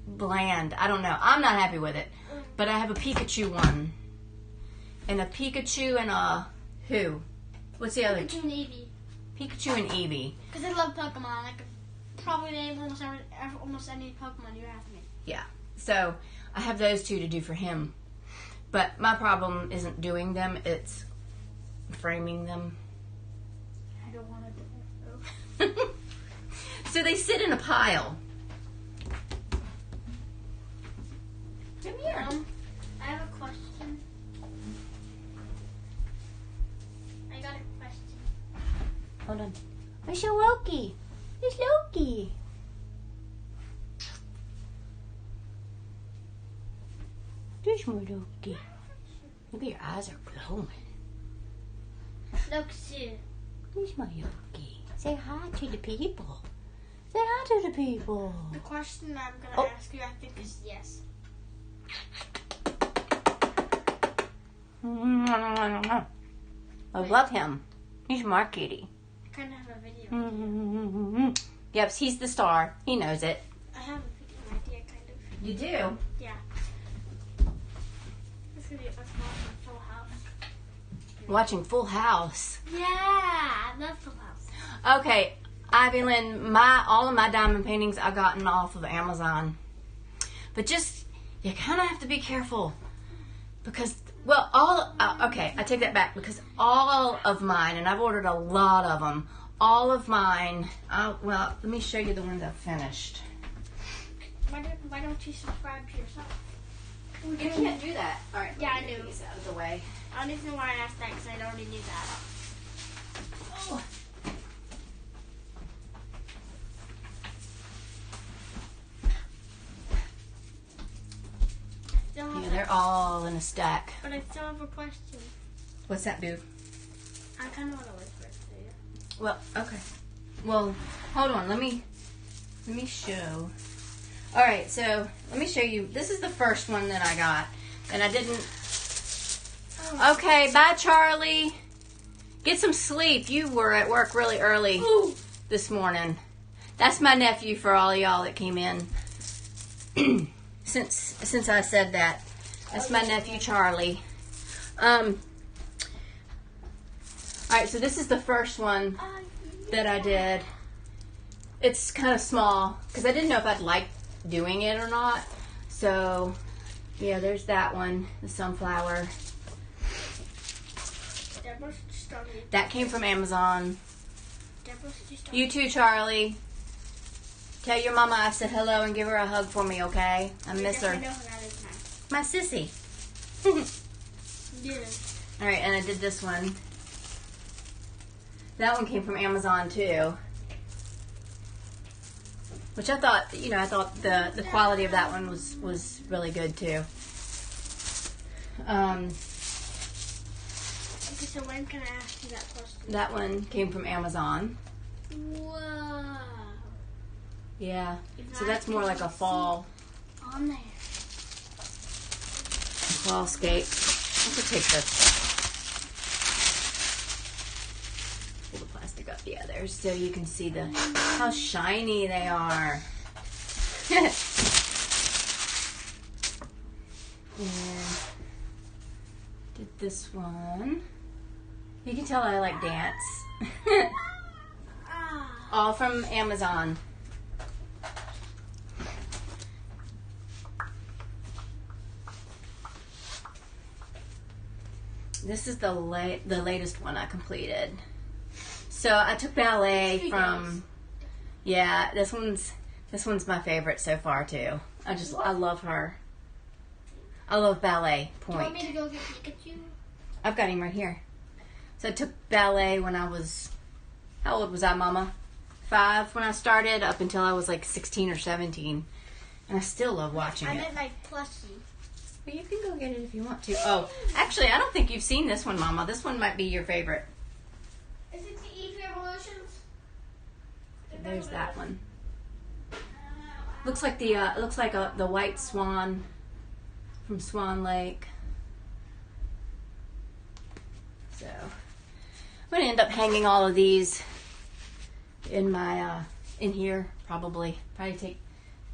bland. I don't know. I'm not happy with it. But I have a Pikachu one, and a Pikachu and a who? What's the other? Pikachu and Eevee. Pikachu and Eevee. Because I love Pokemon. I could probably name almost any Pokemon you ask me. Yeah. So I have those 2 to do for him. But my problem isn't doing them, it's framing them. I don't want to do it. So they sit in a pile. Come here. I have a question. hold on. Where's your Loki? Where's Loki? There's my Loki. Look at your eyes are glowing. Look, see. There's my Loki. Say hi to the people. Say hi to the people. The question I'm gonna ask you, I think, is yes. I love him. He's my kitty. I kind of have a video. Yep, he's the star. He knows it. I have a video idea, kind of. You do? Yeah. This is gonna be us watching Full House. Watching Full House. Yeah, I love Full House. Okay, Ivy Lynn, all of my diamond paintings I gotten off of Amazon. But just, you kind of have to be careful. Because, well, okay, I take that back. Because all of mine, and I've ordered a lot of them, all of mine, well, let me show you the ones I've finished. Why don't you subscribe to yourself? You can't do that. All right, Yeah, let me I get knew. these out of the way. I don't even know why I asked that, because I already knew that. Oh. I still have Yeah, they're all in a stack. But I still have a question. What's that, boo? I kind of want to whisper it to you. Well, okay. Well, hold on. Let me show. All right, so let me show you. This is the first one that I got, and I didn't. Okay, bye, Charlie. Get some sleep. You were at work really early this morning. That's my nephew for all of y'all that came in. Since I said that, that's my nephew Charlie. All right, so this is the first one that I did. It's kind of small because I didn't know if I'd like doing it or not. So, yeah, there's that one, the sunflower. That came from Amazon. You too, Charlie. Tell your mama I said hello and give her a hug for me, okay? I miss her. My sissy. Yeah. All right, and I did this one. That one came from Amazon too. Which I thought, I thought the quality of that one was really good too. Okay, so when can I ask you that question? That one came from Amazon. Whoa. Yeah. So that's more like a fall On there. scape. I could take this. Pull the plastic up the others so you can see how shiny they are. And did this one. You can tell I like dance. All from Amazon. This is the latest one I completed. So I took ballet from. Yeah, this one's my favorite so far too. I love her. I love ballet. Do you want Point. me to go get Pikachu? I've got him right here. So I took ballet when I was. How old was I, Mama? 5 when I started, up until I was like 16 or 17, and I still love watching I it. meant like plushie. Well, you can go get it if you want to. Oh, actually, I don't think you've seen this one, Mama. This one might be your favorite. Is it the Eve Revolutions? There's that one. Looks like the the white swan from Swan Lake. So I'm gonna end up hanging all of these in my in here probably take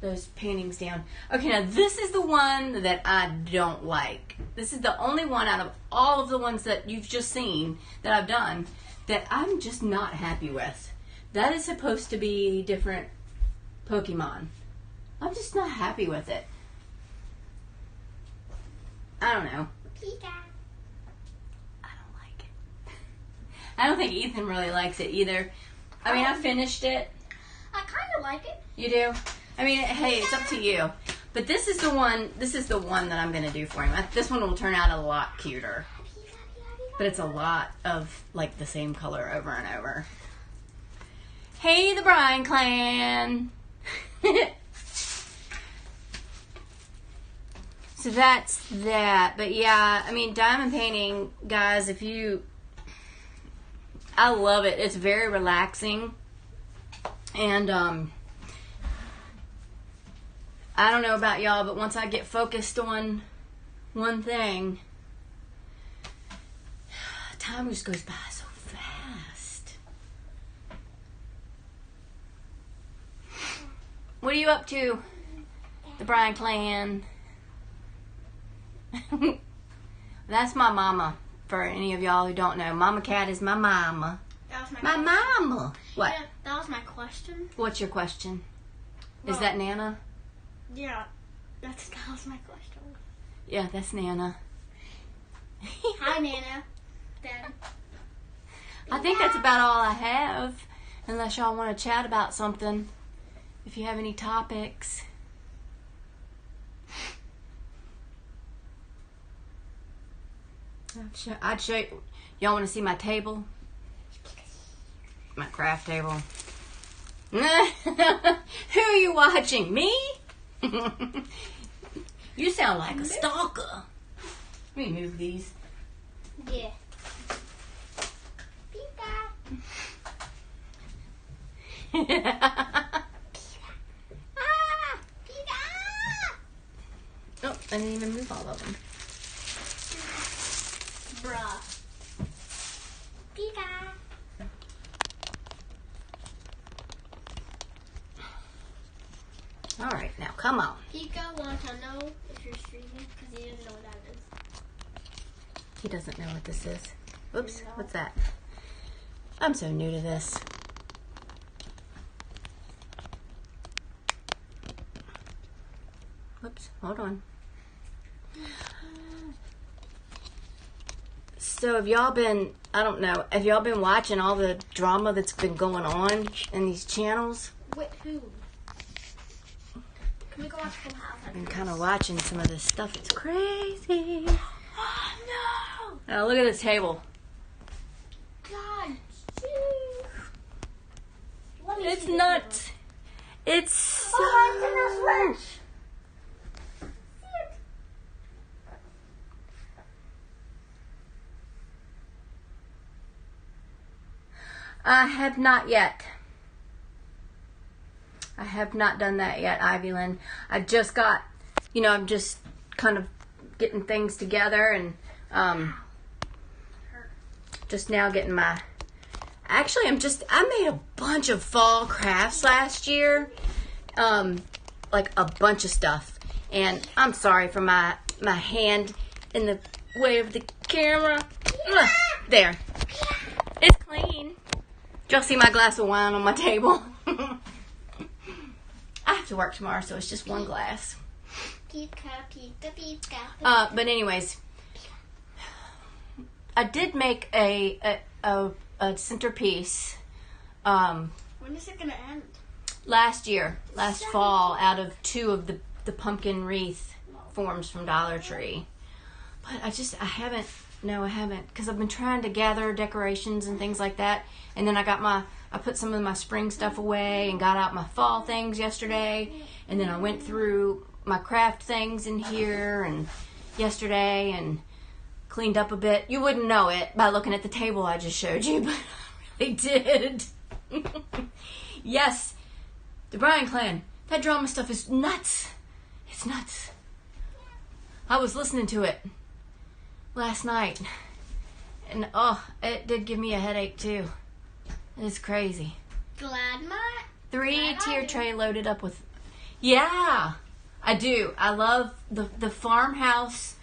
those paintings down. Okay, now this is the one that I don't like. This is the only one out of all of the ones that you've just seen that I've done that I'm just not happy with. That is supposed to be different Pokemon. I'm just not happy with it. I don't know. Pika. I don't like it. I don't think Ethan really likes it either. I mean, I finished it. I kind of like it. You do? I mean, hey, it's up to you. But this is the one that I'm going to do for him. This one will turn out a lot cuter. But it's a lot of, like, the same color over and over. Hey, the Bryan clan. So that's that. But yeah, I mean, diamond painting, guys, I love it. It's very relaxing. And I don't know about y'all, but once I get focused on one thing, time just goes by so fast. What are you up to, the Bryan clan? That's my mama. For any of y'all who don't know, Mama Cat is my mama. That was My mama. What? Yeah, that was my question. What's your question? Well, Is that Nana? Yeah, that was my question. Yeah, that's Nana. Hi, Nana. Dad. I think that's about all I have. Unless y'all want to chat about something. If you have any topics. I'd show you. Y'all want to see my table? My craft table. Who are you watching? Me? You sound like a stalker. Let me move these. Yeah. Oh, I didn't even move all of them. Bruh. Pika. All right, now come on. Pika wants to know if you're streaming because he doesn't know what that is. He doesn't know what this is. Oops, No. what's that? I'm so new to this. Whoops, hold on. So have y'all been, I don't know, have y'all been watching all the drama that's been going on in these channels? With who? Can we go watch Full House? I've been kind of watching some of this stuff. It's crazy. Oh, no! Now look at this table. God, let me It's see this nuts. It's so... Oh, it's in the fridge. I have not yet. I have not done that yet, Ivy Lynn. I just got, I'm just kind of getting things together and just now getting my... Actually, I made a bunch of fall crafts last year. Like a bunch of stuff. And I'm sorry for my hand in the way of the camera. Ugh, there. It's clean. Did y'all see my glass of wine on my table? I have to work tomorrow, so it's just one glass. Pika, pika, pika. But anyways, I did make a centerpiece When is it gonna end? last fall, out of 2 of the pumpkin wreath forms from Dollar Tree. But I haven't, because I've been trying to gather decorations and things like that. And then I put some of my spring stuff away and got out my fall things yesterday. And then I went through my craft things in here and yesterday and cleaned up a bit. You wouldn't know it by looking at the table I just showed you, but I really did. Yes, the Bryan clan. That drama stuff is nuts. It's nuts. I was listening to it last night. And it did give me a headache too. It's crazy. Glad my 3-tier tray loaded up with... Yeah, I do. I love the farmhouse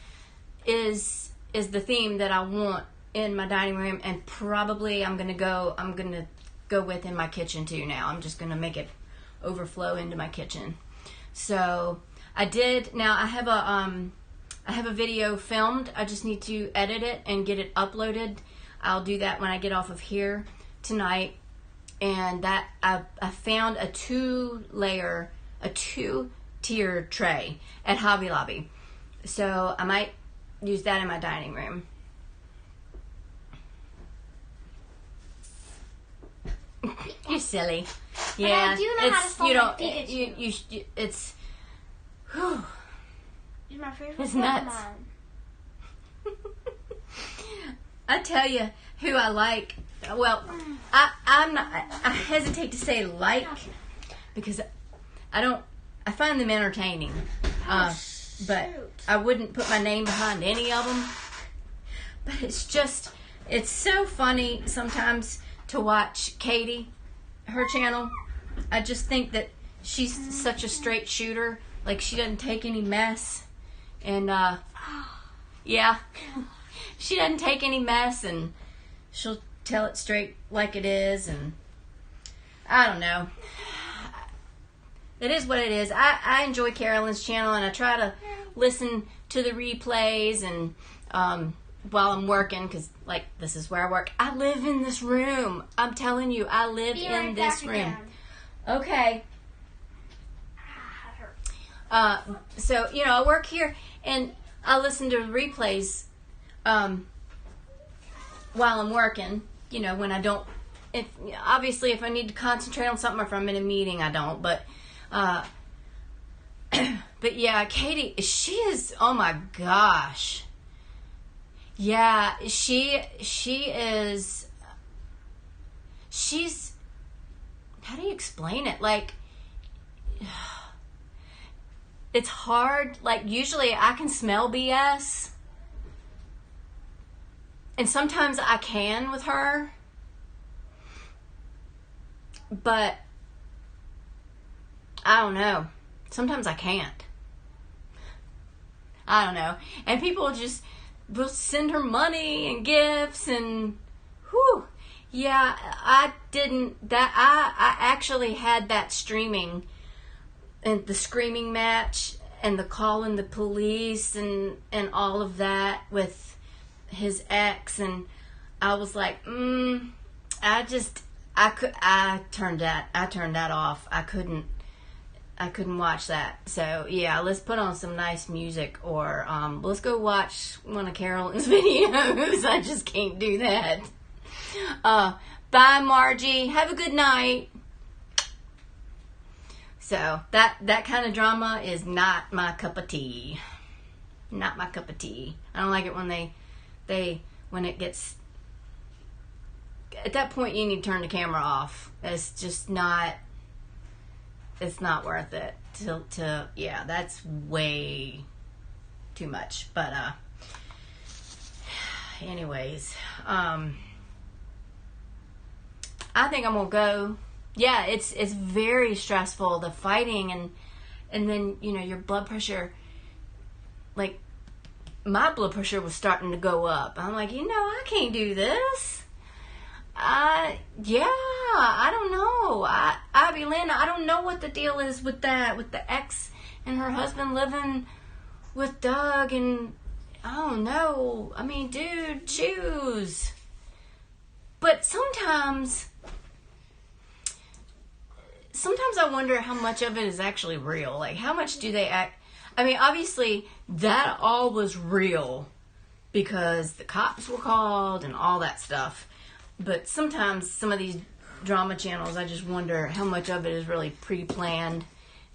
is the theme that I want in my dining room, and probably I'm gonna go with in my kitchen too now. I'm just gonna make it overflow into my kitchen. So I did. Now I have a video filmed. I just need to edit it and get it uploaded. I'll do that when I get off of here tonight. And that I found a 2-tier tray at Hobby Lobby. So I might use that in my dining room. You're silly. But Yeah, I do know how to it's spell you don't. Pikachu. You it's. Whew. It's my favorite It's nuts. Pokemon. I tell you who I like. Well, I'm not. I hesitate to say like because I don't. I find them entertaining, but I wouldn't put my name behind any of them. But it's so funny sometimes to watch Katie, her channel. I just think that she's such a straight shooter. Like she doesn't take any mess, and yeah, she doesn't take any mess, and she'll tell it straight like it is. And I don't know. It is what it is. I enjoy Carolyn's channel, and I try to listen to the replays and while I'm working, because like this is where I work. I live in this room. I'm telling you, I live in this room. Okay. So I work here, and I listen to replays while I'm working. When I don't. Obviously, if I need to concentrate on something, or if I'm in a meeting, I don't. But yeah, Katie, she is. Oh my gosh. Yeah, she is. She's. How do you explain it? Like, it's hard. Like, usually I can smell BS, and sometimes I can with her, but I don't know. Sometimes I can't. I don't know. And people just will send her money and gifts and whew. Yeah, I didn't that I actually had that streaming and the screaming match and the calling the police and all of that with his ex, and I was like, I turned that off. I couldn't watch that. So yeah, let's put on some nice music, or let's go watch one of Carolyn's videos. I just can't do that. Bye, Margie. Have a good night. So that kind of drama is not my cup of tea. Not my cup of tea. I don't like it when when it gets. At that point, you need to turn the camera off. It's just not. It's not worth it. Yeah, that's way too much. But anyways, I think I'm gonna go. Yeah, it's very stressful, the fighting, and then your blood pressure. Like my blood pressure was starting to go up. I'm like, I can't do this. I don't know. Lynn, I don't know what the deal is with that, with the ex and her husband living with Doug, and I don't know. I mean, dude, choose. But sometimes I wonder how much of it is actually real. Like, how much do they act? I mean, obviously, that all was real because the cops were called and all that stuff. But sometimes some of these drama channels, I just wonder how much of it is really pre-planned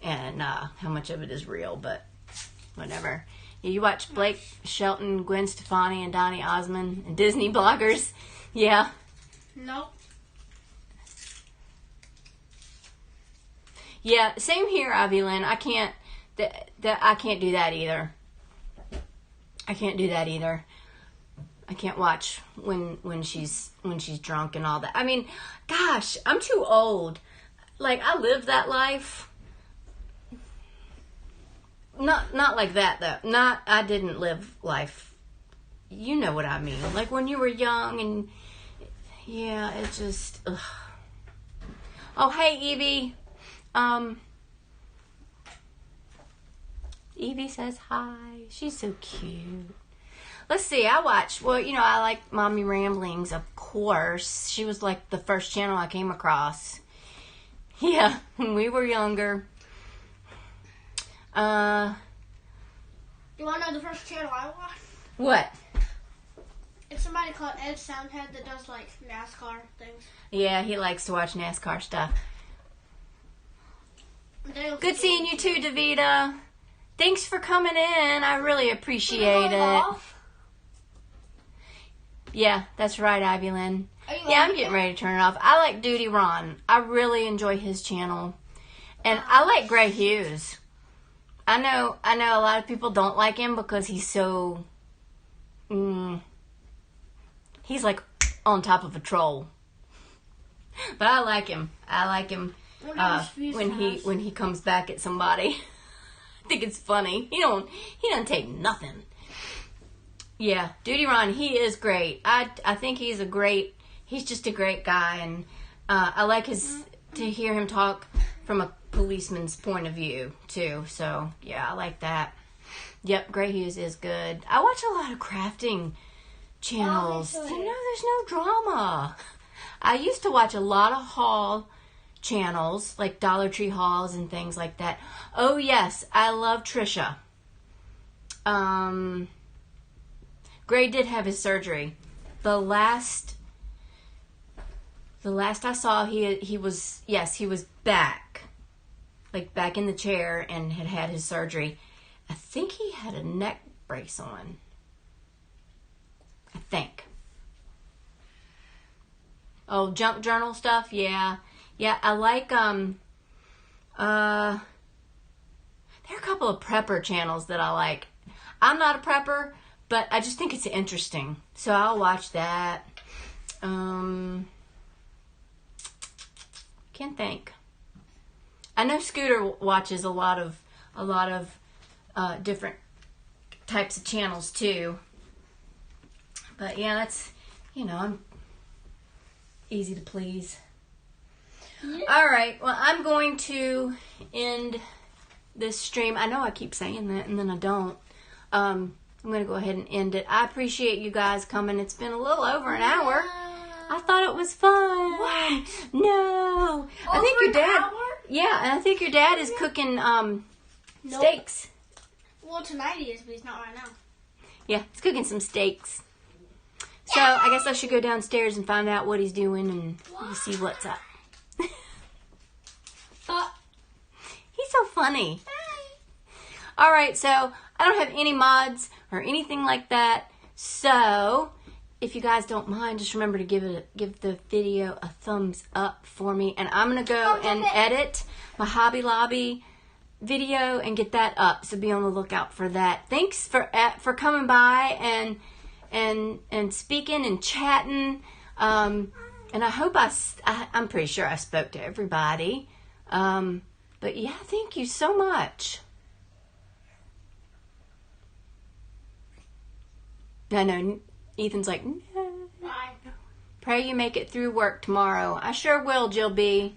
and how much of it is real. But whatever. You watch Blake Shelton, Gwen Stefani, and Donny Osmond and Disney bloggers? Yeah. Nope. Yeah, same here, Ivy Lynn. I can't. I can't do that either. I can't do that either. I can't watch when she's drunk and all that. I mean, gosh, I'm too old. Like, I lived that life. Not like that though. I didn't live life. You know what I mean? Like when you were young and yeah, it just. Ugh. Oh, hey Evie. Evie says hi. She's so cute. Let's see, I like Mommy Ramblings, of course. She was like the first channel I came across. Yeah, when we were younger. You want to know the first channel I watched? What? It's somebody called Ed Soundhead that does like NASCAR things. Yeah, he likes to watch NASCAR stuff. Good seeing you too, Davita. Thanks for coming in. I really appreciate it. Yeah, that's right, Ivy Lynn. Yeah, I'm getting ready to turn it off. I like Duty Ron. I really enjoy his channel. And I like Gray Hughes. I know a lot of people don't like him because he's so... he's like on top of a troll. But I like him. I like him when he comes back at somebody. I think it's funny. He doesn't take nothing. Yeah, Duty Ron, he is great. I think he's just a great guy, and I like to hear him talk from a policeman's point of view too. So yeah, I like that. Yep, Gray Hughes is good. I watch a lot of crafting channels. There's no drama. I used to watch a lot of haul channels, like Dollar Tree hauls and things like that. Oh yes, I love Trisha. Gray did have his surgery. The last I saw, he was back, like back in the chair and had his surgery. I think he had a neck brace on. I think. Oh, junk journal stuff, yeah. I like there are a couple of prepper channels that I like. I'm not a prepper, but I just think it's interesting, so I'll watch that. Can't think. I know Scooter watches a lot of different types of channels too. But yeah, that's, I'm easy to please. Yeah. All right, well, I'm going to end this stream. I know I keep saying that and then I don't. I'm going to go ahead and end it. I appreciate you guys coming. It's been a little over an hour. I thought it was fun. What? No. I think your dad. Yeah, and I think your dad is cooking steaks. Well, tonight he is, but he's not right now. Yeah, he's cooking some steaks. So I guess I should go downstairs and find out what he's doing and see what's up. He's so funny. All right, so I don't have any mods or anything like that. So if you guys don't mind, just remember to give the video a thumbs up for me. And I'm going to go and edit my Hobby Lobby video and get that up. So be on the lookout for that. Thanks for coming by and speaking and chatting. And I hope I'm pretty sure I spoke to everybody. But yeah, thank you so much. I know Ethan's like, no. Bye. Pray you make it through work tomorrow. I sure will, Jill B.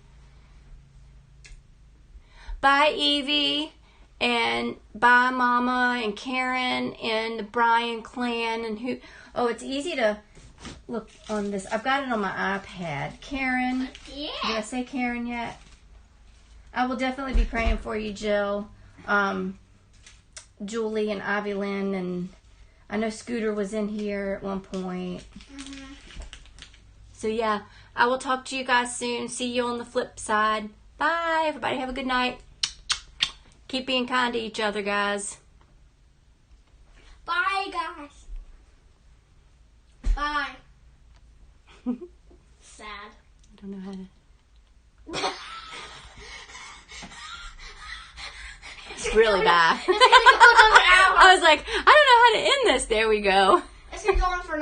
Bye, Evie. And bye, Mama and Karen and the Bryan clan. And who? Oh, it's easy to look on this. I've got it on my iPad. Karen. Yeah. Did I say Karen yet? I will definitely be praying for you, Jill. Julie and Ivy Lynn, and I know Scooter was in here at one point. Mm-hmm. So yeah, I will talk to you guys soon. See you on the flip side. Bye, everybody. Have a good night. Keep being kind to each other, guys. Bye, guys. Bye. Sad. I don't know how to... Really bad. It's gonna go on an hour. I was like, I don't know how to end this. There we go. It's gonna go on for